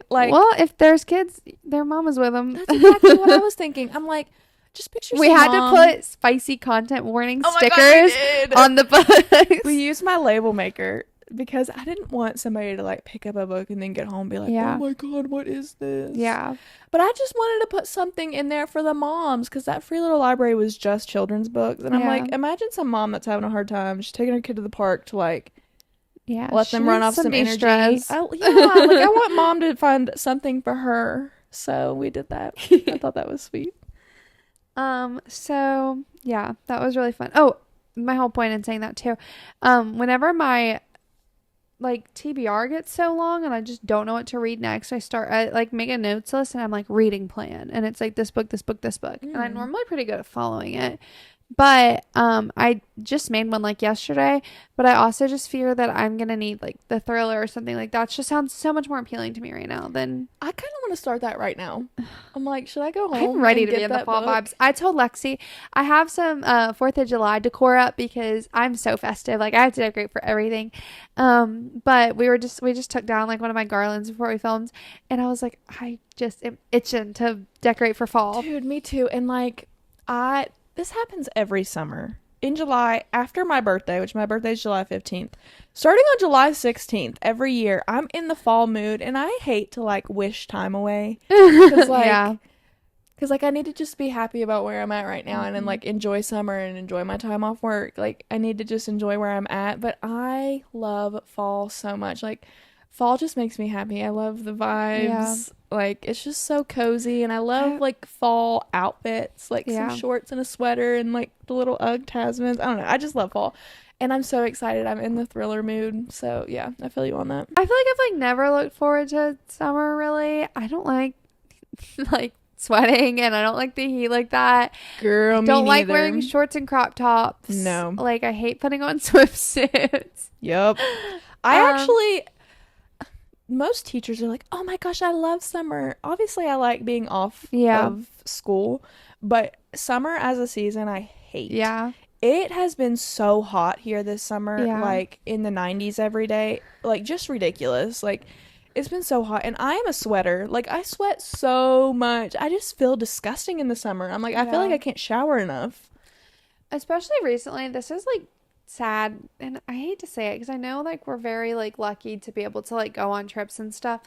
Speaker 1: like,
Speaker 2: Well, if there's kids, their mom is with them.
Speaker 1: that's exactly what I was thinking. I'm like, just picture
Speaker 2: We
Speaker 1: some
Speaker 2: had to
Speaker 1: mom.
Speaker 2: put spicy content warning
Speaker 1: Oh my God, we
Speaker 2: stickers
Speaker 1: did.
Speaker 2: on the books.
Speaker 1: We used my label maker because I didn't want somebody to like pick up a book and then get home and be like,
Speaker 2: Yeah.
Speaker 1: oh my God, what is this?
Speaker 2: Yeah.
Speaker 1: But I just wanted to put something in there for the moms because that free little library was just children's books. And I'm
Speaker 2: Yeah.
Speaker 1: like, imagine some mom that's having a hard time just taking her kid to the park to like
Speaker 2: Yeah.
Speaker 1: let
Speaker 2: She
Speaker 1: them run
Speaker 2: needs
Speaker 1: off some energy.
Speaker 2: de-stress.
Speaker 1: Like I want mom to find something for her. So we did that. I thought that was sweet.
Speaker 2: So yeah, that was really fun. Oh, my whole point in saying that too. Whenever my like TBR gets so long and I just don't know what to read next, I like make a notes list and I'm like reading plan and it's like this book, this book, this book. And I'm normally pretty good at following it. But I just made one like yesterday, but I also just fear that I'm gonna need like the thriller or something like that. Just sounds so much more appealing to me right now than
Speaker 1: I kind of want to start that right now. I'm like, should I go home?
Speaker 2: I'm ready
Speaker 1: and
Speaker 2: to be
Speaker 1: get
Speaker 2: in the
Speaker 1: that
Speaker 2: fall
Speaker 1: book?
Speaker 2: vibes. I told Lexi I have some 4th of July decor up because I'm so festive. Like I have to decorate for everything. But we just took down like one of my garlands before we filmed, and I was like, I just am itching to decorate for fall.
Speaker 1: Dude, me too. And like this happens every summer. In July, after my birthday, which my birthday is July 15th, starting on July 16th, every year, I'm in the fall mood, and I hate to, like, wish time away. Because, like,
Speaker 2: Yeah.
Speaker 1: I need to just be happy about where I'm at right now and then, like, enjoy summer and enjoy my time off work. Like, I need to just enjoy where I'm at. But I love fall so much. Like, fall just makes me happy. I love the vibes. Like, it's just so cozy, and I love like fall outfits, like some shorts and a sweater and like the little Ugg Tasmans. I don't know. I just love fall. And I'm so excited. I'm in the thriller mood. So, yeah, I feel you on that.
Speaker 2: I feel like I've like never looked forward to summer really. I don't like like sweating and I don't like the heat like that.
Speaker 1: Girl, me
Speaker 2: Don't like
Speaker 1: neither.
Speaker 2: wearing shorts and crop tops.
Speaker 1: No.
Speaker 2: Like I hate putting on swimsuits.
Speaker 1: Yep. I actually most teachers are like, oh my gosh, I love summer. Obviously, I like being off of school, but summer as a season, I hate.
Speaker 2: Yeah.
Speaker 1: It has been so hot here this summer, like in the 90s every day, like just ridiculous. Like it's been so hot, and I am a sweater. Like I sweat so much. I just feel disgusting in the summer. I'm like, I feel like I can't shower enough.
Speaker 2: Especially recently, this is like sad, and I hate to say it because I know like we're very like lucky to be able to like go on trips and stuff.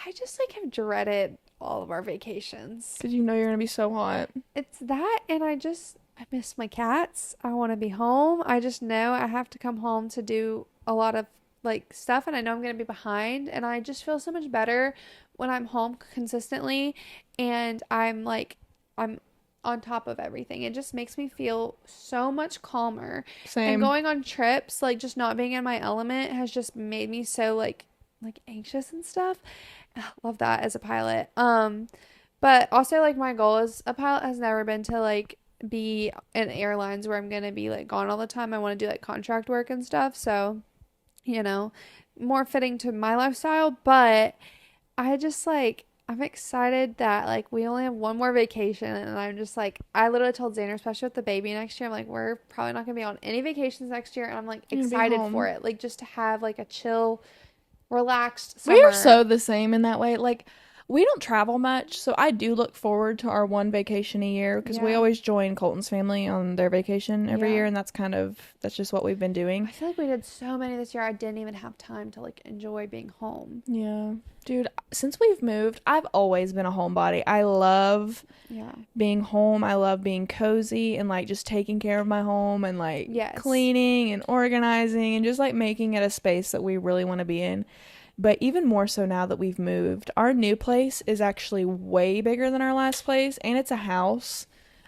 Speaker 2: I just like have dreaded all of our vacations
Speaker 1: because you know you're gonna be so hot.
Speaker 2: It's that, and I miss my cats. I want to be home. I just know I have to come home to do a lot of like stuff, and I know I'm gonna be behind, and I just feel so much better when I'm home consistently and I'm on top of everything. It just makes me feel so much calmer.
Speaker 1: Same.
Speaker 2: And going on trips, like just not being in my element has just made me so like anxious and stuff. Love that as a pilot. But also like my goal as a pilot has never been to like be in airlines where I'm gonna be like gone all the time. I want to do like contract work and stuff. So, you know, more fitting to my lifestyle. But I just like I'm excited that like we only have one more vacation, and I'm just like I literally told Xander, especially with the baby next year, I'm like we're probably not gonna be on any vacations next year, and I'm like excited for it, like just to have like a chill, relaxed summer.
Speaker 1: We are so the same in that way. Like we don't travel much, so I do look forward to our one vacation a year because we always join Colton's family on their vacation every year, and that's just what we've been doing.
Speaker 2: I feel like we did so many this year. I didn't even have time to like enjoy being home.
Speaker 1: Yeah. Dude, since we've moved, I've always been a homebody. I love being home. I love being cozy and like just taking care of my home and like cleaning and organizing and just like making it a space that we really want to be in. But even more so now that we've moved, our new place is actually way bigger than our last place, and it's a house.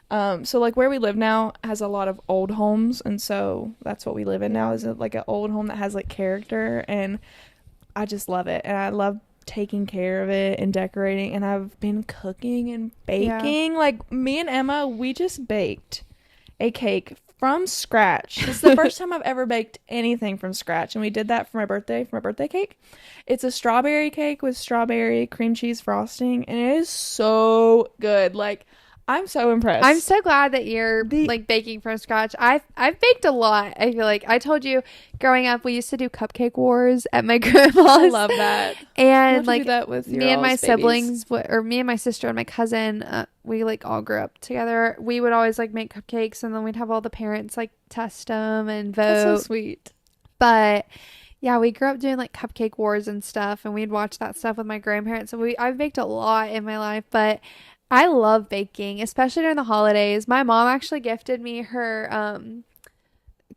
Speaker 1: So like where we live now has a lot of old homes, and so that's what we live in now is like an old home that has like character, and I just love it. And I love taking care of it and decorating, and I've been cooking and baking. Like me and Emma, we just baked a cake from scratch. This is the first time I've ever baked anything from scratch, and we did that for my birthday cake. It's a strawberry cake with strawberry cream cheese frosting, and it is so good. Like I'm so
Speaker 2: I'm
Speaker 1: impressed.
Speaker 2: so glad that you're
Speaker 1: The
Speaker 2: like baking from scratch. I've baked a lot. I feel like I told you growing up we used to do cupcake wars at my
Speaker 1: I
Speaker 2: grandma's,
Speaker 1: love that. We'll have
Speaker 2: and
Speaker 1: to do
Speaker 2: like
Speaker 1: that with your
Speaker 2: me and my
Speaker 1: all's babies.
Speaker 2: siblings or me and my sister and my cousin, we like all grew up together. We would always like make cupcakes, and then we'd have all the parents like test them and
Speaker 1: That's so
Speaker 2: vote.
Speaker 1: sweet.
Speaker 2: But yeah, we grew up doing like cupcake wars and stuff, and we'd watch that stuff with my grandparents. So I've baked a lot in my life, but I love baking, especially during the holidays. My mom actually gifted me her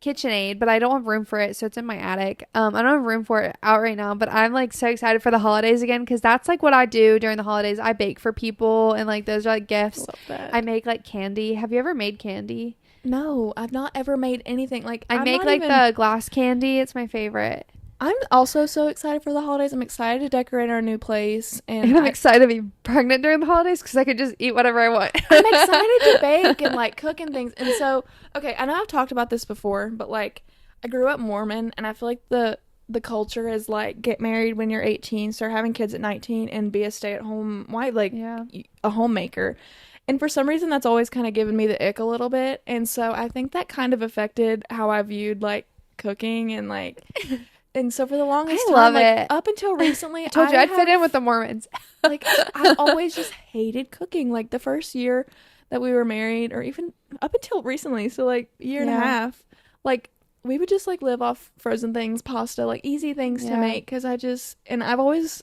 Speaker 2: KitchenAid, but I don't have room for it, so it's in my attic. I don't have room for it out right now, but I'm like so excited for the holidays again because that's like what I do during the holidays. I bake for people, and like those are like gifts.
Speaker 1: Love that.
Speaker 2: I make like candy. Have you ever made candy?
Speaker 1: No, I've not ever made anything. Like,
Speaker 2: I
Speaker 1: I'm
Speaker 2: make
Speaker 1: not
Speaker 2: like
Speaker 1: even.
Speaker 2: the glass candy. It's my favorite.
Speaker 1: I'm also so excited for the holidays. I'm excited to decorate our new place. And
Speaker 2: And I'm excited to be pregnant during the holidays because I could just eat whatever I want.
Speaker 1: I'm excited to bake and like cook and things. And so, okay, I know I've talked about this before, but like, I grew up Mormon and I feel like the culture is like get married when you're 18, start having kids at 19, and be a stay-at-home wife, like
Speaker 2: Yeah.
Speaker 1: a homemaker. And for some reason, that's always kind of given me the ick a little bit. And so I think that kind of affected how I viewed like cooking and like. And so for the longest
Speaker 2: I
Speaker 1: time,
Speaker 2: love
Speaker 1: like
Speaker 2: it.
Speaker 1: up until recently,
Speaker 2: I told you
Speaker 1: I
Speaker 2: I'd fit in
Speaker 1: have
Speaker 2: with the Mormons.
Speaker 1: like I've always just hated cooking. Like the first year that we were married, or even up until recently, so like a year and a
Speaker 2: Yeah.
Speaker 1: half, like we would just like live off frozen things, pasta, like easy things to
Speaker 2: Yeah.
Speaker 1: make. Because and I've always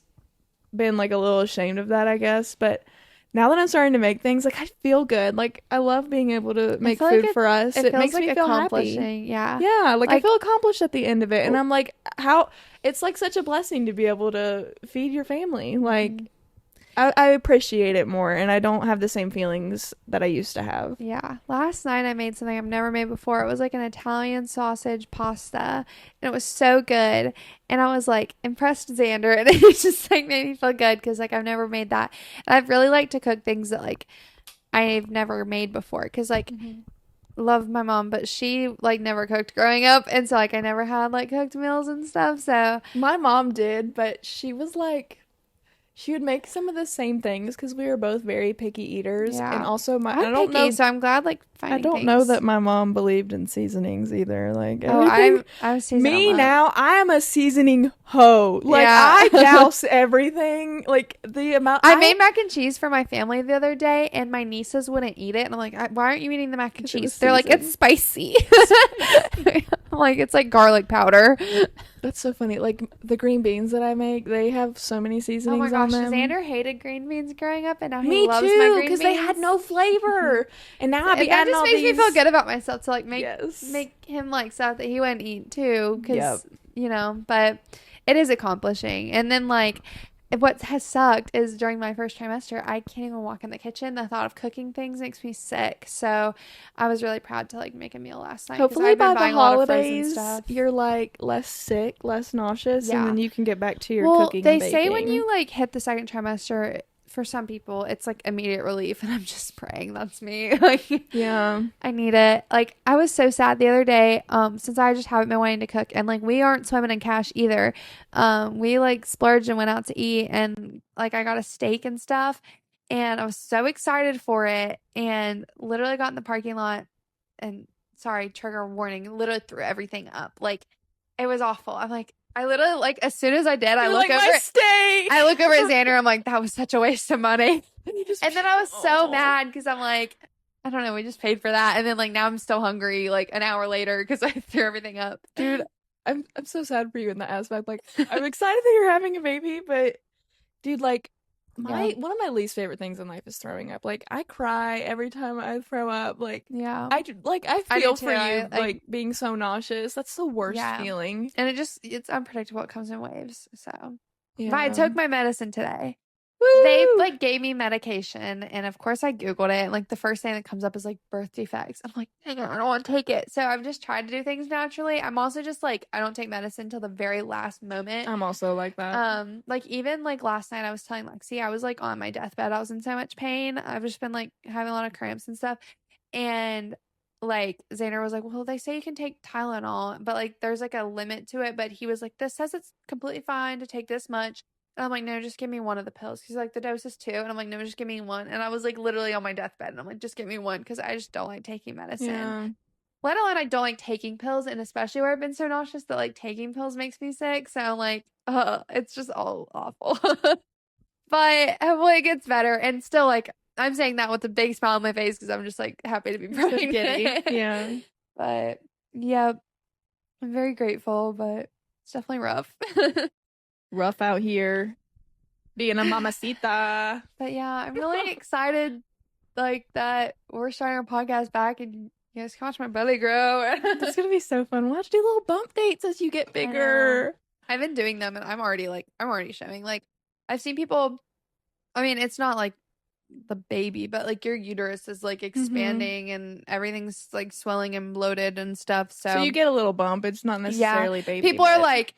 Speaker 1: been like a little ashamed of that, I guess. But now that I'm starting to make things, like I feel good. Like I love being able to
Speaker 2: I
Speaker 1: make
Speaker 2: feel like
Speaker 1: food for us.
Speaker 2: it
Speaker 1: It
Speaker 2: feels
Speaker 1: makes
Speaker 2: like
Speaker 1: me feel happy.
Speaker 2: accomplishing. Yeah.
Speaker 1: Yeah, like I
Speaker 2: Like
Speaker 1: feel accomplished at the end of it. And I'm like, how it's like such a blessing to be able to feed your family. Like
Speaker 2: mhm.
Speaker 1: I appreciate it more, and I don't have the same feelings that I used to have.
Speaker 2: Yeah. Last night I made something I've never made before. It was like an Italian sausage pasta, and it was so good. And I was like impressed Xander, and it just like made me feel good because like I've never made that. And I've really liked to cook things that like I've never made before because like
Speaker 1: Mhm.
Speaker 2: love my mom, but she like never cooked growing up, and so like I never had like cooked meals and stuff. So
Speaker 1: My mom did, but she was like, she would make some of the same things because we were both very picky eaters, and
Speaker 2: yeah,
Speaker 1: also
Speaker 2: I'm picky, so I'm glad like
Speaker 1: I
Speaker 2: finding
Speaker 1: don't know
Speaker 2: things.
Speaker 1: that my mom believed in seasonings either. Like
Speaker 2: Oh,
Speaker 1: everything.
Speaker 2: I was seasoning them
Speaker 1: Me
Speaker 2: up.
Speaker 1: now, I am a seasoning hoe. Like
Speaker 2: Yeah.
Speaker 1: I douse everything. Like the amount
Speaker 2: I made mac and cheese for my family the other day, and my nieces wouldn't eat it. And I'm like, Why aren't you eating the mac and
Speaker 1: 'cause it was
Speaker 2: cheese?" They're like, "It's
Speaker 1: seasoned.
Speaker 2: spicy." I'm like, "It's like garlic powder."
Speaker 1: That's so funny. Like the green beans that I make, they have so many
Speaker 2: Oh my
Speaker 1: seasonings on
Speaker 2: gosh,
Speaker 1: them.
Speaker 2: Xander hated green beans growing up, and now he
Speaker 1: Me
Speaker 2: loves my
Speaker 1: too,
Speaker 2: green
Speaker 1: because they had
Speaker 2: beans.
Speaker 1: no flavor. And now I
Speaker 2: And
Speaker 1: be
Speaker 2: that
Speaker 1: adding
Speaker 2: just
Speaker 1: all
Speaker 2: makes me feel
Speaker 1: these.
Speaker 2: good about myself to like
Speaker 1: Yes.
Speaker 2: make him like stuff that he wouldn't eat too,
Speaker 1: Yep.
Speaker 2: because but it is accomplishing. And then like what has sucked is during my first trimester, I can't even walk in the kitchen. The thought of cooking things makes me sick. So I was really proud to like make a meal last night because
Speaker 1: Hopefully
Speaker 2: I've been
Speaker 1: by the
Speaker 2: buying a lot of frozen
Speaker 1: holidays,
Speaker 2: stuff.
Speaker 1: you're like less sick, less nauseous, and
Speaker 2: Yeah.
Speaker 1: then you can get back to your
Speaker 2: Well,
Speaker 1: cooking
Speaker 2: they
Speaker 1: and
Speaker 2: say when
Speaker 1: baking.
Speaker 2: you like hit the second trimester, for some people, it's like immediate relief, and I'm just praying that's me. Like,
Speaker 1: Yeah.
Speaker 2: I need it. Like, I was so sad the other day, since I just haven't been wanting to cook, and like we aren't swimming in cash either. We like splurged and went out to eat, and like I got a steak and stuff, and I was so excited for it, and literally got in the parking lot, and sorry, trigger warning, literally threw everything up. Like, it was awful. I'm like, I literally like as soon as I did,
Speaker 1: You're like my steak.
Speaker 2: I look over at Xander. I'm like, that was such a waste of money.
Speaker 1: And you just
Speaker 2: And then I was so
Speaker 1: oh.
Speaker 2: mad because I'm like, I don't know, we just paid for that. And then like now I'm still hungry like an hour later because I threw everything up.
Speaker 1: Dude, I'm so sad for you in that aspect. Like I'm excited that you're having a baby, but dude, like
Speaker 2: Yeah.
Speaker 1: one of my least favorite things in life is throwing up. Like I cry every time I throw up. Like
Speaker 2: Yeah.
Speaker 1: I
Speaker 2: I
Speaker 1: feel
Speaker 2: do
Speaker 1: for
Speaker 2: too.
Speaker 1: you
Speaker 2: I
Speaker 1: like being so nauseous. That's the worst
Speaker 2: Yeah.
Speaker 1: feeling.
Speaker 2: And it's unpredictable. It comes in waves. So
Speaker 1: Yeah.
Speaker 2: but I took my medicine today.
Speaker 1: Woo!
Speaker 2: They like gave me medication, and of course I Googled it, and like the first thing that comes up is like birth defects. I'm like, dang it, I don't want to take it. So I've just tried to do things naturally. I'm also just like, I don't take medicine till the very last moment.
Speaker 1: I'm also like that.
Speaker 2: Like even like last night I was telling Lexi, I was like on my deathbed. I was in so much pain. I've just been like having a lot of cramps and stuff. And like Xander was like, well, they say you can take Tylenol, but like there's like a limit to it. But he was like, this says it's completely fine to take this much. And I'm like, no, just give me one of the pills. He's like, the dose is 2. And I'm like, no, just give me one. And I was like literally on my deathbed. And I'm like, just give me one because I just don't like taking medicine.
Speaker 1: Yeah.
Speaker 2: Let alone I don't like taking pills. And especially where I've been so nauseous that like taking pills makes me sick. So I'm like, it's just all awful. But hopefully it gets better. And still, like, I'm saying that with a big smile on my face because I'm just like happy to be
Speaker 1: So
Speaker 2: pregnant.
Speaker 1: giddy. Yeah.
Speaker 2: But yeah, I'm very grateful, but it's definitely rough.
Speaker 1: Rough out here. Being a mamacita.
Speaker 2: But yeah, I'm really excited like that we're starting our podcast back and you guys can watch my belly grow.
Speaker 1: It's gonna be so fun. We'll have to do little bump dates as you get bigger.
Speaker 2: I've been doing them and I'm already showing. Like I've seen people, I mean, it's not like the baby, but like your uterus is like expanding and everything's like swelling and bloated and stuff.
Speaker 1: So you get a little bump. It's not necessarily baby.
Speaker 2: People are like,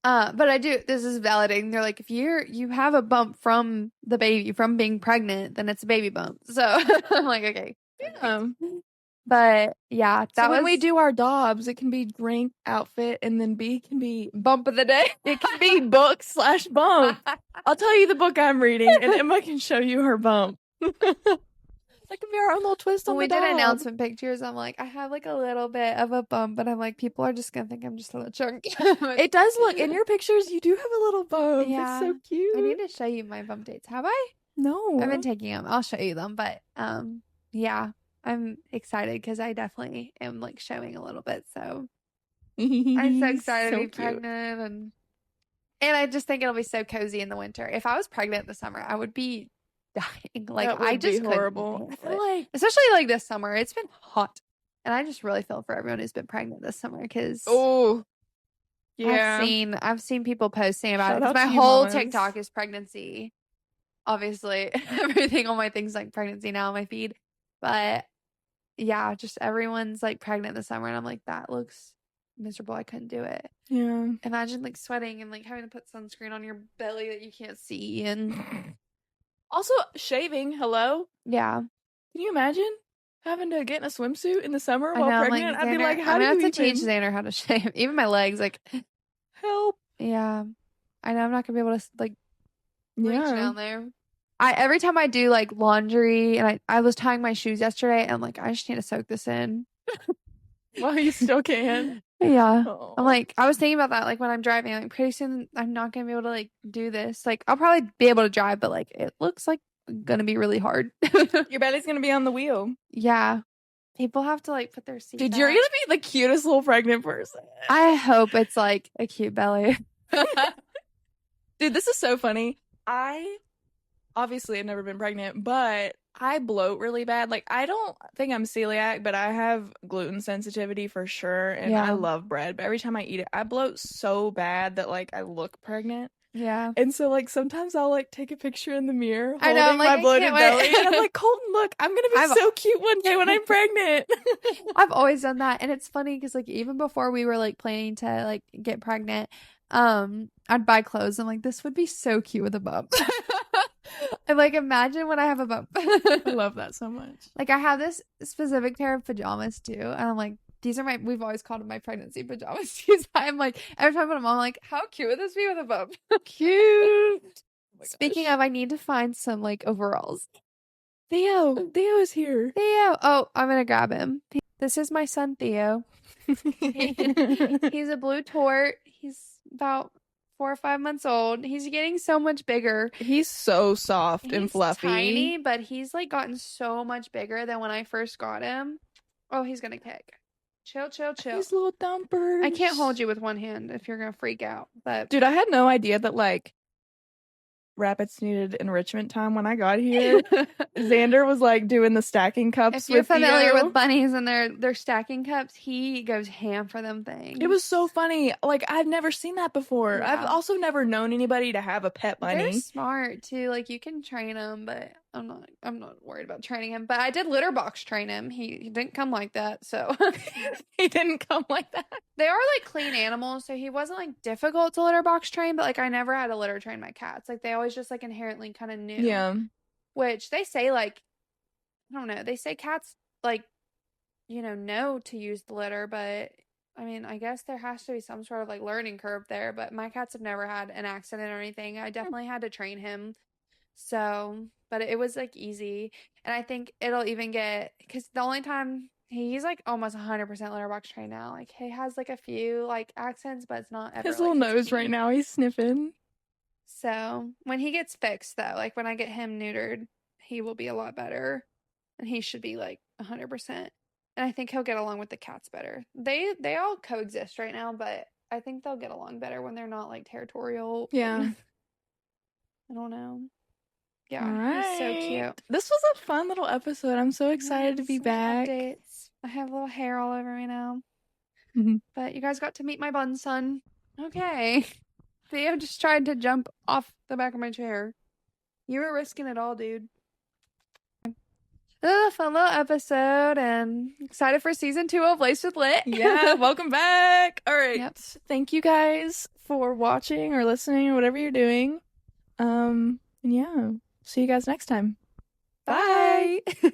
Speaker 2: but I do, this is validating. They're like, if you have a bump from the baby, from being pregnant, then it's a baby bump. So I'm like, okay.
Speaker 1: Yeah.
Speaker 2: But yeah,
Speaker 1: so when we do our dobs, it can be drink, outfit, and then B can be
Speaker 2: bump of the day.
Speaker 1: It can be book/bump. I'll tell you the book I'm reading, and Emma can show you her bump. That can be our own little twist on
Speaker 2: when
Speaker 1: the
Speaker 2: we
Speaker 1: dob.
Speaker 2: did announcement pictures, I'm like, I have like a little bit of a bump, but I'm like, people are just gonna think I'm just a little chunky.
Speaker 1: It does look in your pictures. You do have a little bump.
Speaker 2: Yeah,
Speaker 1: it's so cute.
Speaker 2: I need to show you my bump dates. Have I?
Speaker 1: No,
Speaker 2: I've been taking them. I'll show you them, but yeah, I'm excited because I definitely am like showing a little bit. So I'm so excited to be pregnant, and I just think it'll be so cozy in the winter. If I was pregnant in the summer, I would be dying. Like
Speaker 1: that would
Speaker 2: I just
Speaker 1: be horrible.
Speaker 2: I feel like, especially like this summer, it's been hot, and I just really feel for everyone who's been pregnant this summer because
Speaker 1: yeah,
Speaker 2: I've seen people posting about
Speaker 1: Shout
Speaker 2: it. My
Speaker 1: out to you,
Speaker 2: whole
Speaker 1: mamas.
Speaker 2: TikTok is pregnancy. Obviously, everything on my thing's like pregnancy now on my feed, but yeah, just everyone's like pregnant this summer, and I'm like, that looks miserable. I couldn't do it.
Speaker 1: Yeah.
Speaker 2: Imagine like sweating and like having to put sunscreen on your belly that you can't see, and
Speaker 1: Also shaving. Hello.
Speaker 2: yeah.
Speaker 1: Can you imagine having to get in a swimsuit in the summer
Speaker 2: I
Speaker 1: while
Speaker 2: know,
Speaker 1: pregnant?
Speaker 2: like,
Speaker 1: I'd be like, how
Speaker 2: I'm
Speaker 1: do
Speaker 2: gonna
Speaker 1: you
Speaker 2: have to
Speaker 1: even
Speaker 2: teach Xander how to shave? Even my legs, like,
Speaker 1: help?
Speaker 2: yeah. I know I'm not gonna be able to like reach
Speaker 1: Yeah.
Speaker 2: down there. Every time I do like laundry, and I was tying my shoes yesterday, and I'm like, I just need to soak this in.
Speaker 1: Well, you still can.
Speaker 2: Yeah.
Speaker 1: Oh.
Speaker 2: I'm like, I was thinking about that, like when I'm driving, like pretty soon I'm not gonna be able to like do this. Like I'll probably be able to drive, but like it looks like gonna be really hard.
Speaker 1: Your belly's gonna be on the wheel.
Speaker 2: Yeah. People have to like put their seat
Speaker 1: Dude,
Speaker 2: back.
Speaker 1: you're gonna be the cutest little pregnant person.
Speaker 2: I hope it's like a cute belly.
Speaker 1: Dude, this is so funny. I obviously have never been pregnant, but I bloat really bad. Like, I don't think I'm celiac, but I have gluten sensitivity for sure. And
Speaker 2: Yeah.
Speaker 1: I love bread, but every time I eat it, I bloat so bad that like I look pregnant.
Speaker 2: Yeah.
Speaker 1: And so like sometimes I'll like take a picture in the mirror
Speaker 2: I know, I'm
Speaker 1: holding
Speaker 2: like,
Speaker 1: my
Speaker 2: I
Speaker 1: bloated
Speaker 2: can't
Speaker 1: belly.
Speaker 2: wait.
Speaker 1: And I'm like, Colton, look, I'm gonna be so cute one day when I'm pregnant.
Speaker 2: I've always done that, and it's funny because like even before we were like planning to like get pregnant, I'd buy clothes. I'm like, this would be so cute with a bump. I'm like, imagine when I have a bump.
Speaker 1: I love that so much.
Speaker 2: Like I have this specific pair of pajamas too, and I'm like, these are we've always called them my pregnancy pajamas. I'm like, every time I put them on, I'm like, how cute would this be with a bump?
Speaker 1: Cute. Oh
Speaker 2: Speaking of, I need to find some like overalls.
Speaker 1: Theo is here.
Speaker 2: Theo. Oh, I'm gonna grab him. This is my son Theo. He's a blue tort. He's about 4 or 5 months old. He's getting so much bigger.
Speaker 1: He's so soft and fluffy.
Speaker 2: Tiny, but he's like gotten so much bigger than when I first got him. Oh, he's gonna kick. Chill.
Speaker 1: These little thumpers.
Speaker 2: I can't hold you with one hand if you're gonna freak out. But
Speaker 1: dude, I had no idea that like rabbits needed enrichment time when I got here. Xander was like doing the stacking cups.
Speaker 2: If you're
Speaker 1: with
Speaker 2: familiar
Speaker 1: Theo.
Speaker 2: with bunnies and their stacking cups, he goes ham for them things.
Speaker 1: It was so funny. Like I've never seen that before.
Speaker 2: Yeah.
Speaker 1: I've also never known anybody to have a pet bunny.
Speaker 2: They're smart too. Like you can train them, but I'm not worried about training him. But I did litter box train him. He didn't come like that, so
Speaker 1: He didn't come like that.
Speaker 2: they are like clean animals, so he wasn't like difficult to litter box train. But like I never had to litter train my cats. Like they always just like inherently kind of knew.
Speaker 1: Yeah.
Speaker 2: Which they say like I don't know. They say cats like know to use the litter, but I mean, I guess there has to be some sort of like learning curve there, but my cats have never had an accident or anything. I definitely had to train him. So, but it was like easy. And I think it'll even get, because the only time he's like almost 100% litter box trained now. Like he has like a few like accents, but it's not ever
Speaker 1: His
Speaker 2: like
Speaker 1: little
Speaker 2: his
Speaker 1: nose right
Speaker 2: peak.
Speaker 1: now, he's sniffing.
Speaker 2: So when he gets fixed though, like when I get him neutered, he will be a lot better and he should be like 100%. And I think he'll get along with the cats better. They all coexist right now, but I think they'll get along better when they're not like territorial
Speaker 1: Yeah.
Speaker 2: and I don't know.
Speaker 1: All
Speaker 2: Yeah, he's so
Speaker 1: right.
Speaker 2: cute.
Speaker 1: This was a fun little episode. I'm so excited to be
Speaker 2: Yes, little
Speaker 1: back.
Speaker 2: updates. I have little hair all over me now.
Speaker 1: Mhm.
Speaker 2: But you guys got to meet my bun son. Okay. Theo just tried to jump off the back of my chair. You were risking it all, dude. This is a fun little episode and excited for season 2 of Laced with Lit.
Speaker 1: Yeah, welcome back. All right.
Speaker 2: Yep.
Speaker 1: Thank you guys for watching or listening or whatever you're doing. And yeah, see you guys next time. Bye.
Speaker 2: Bye.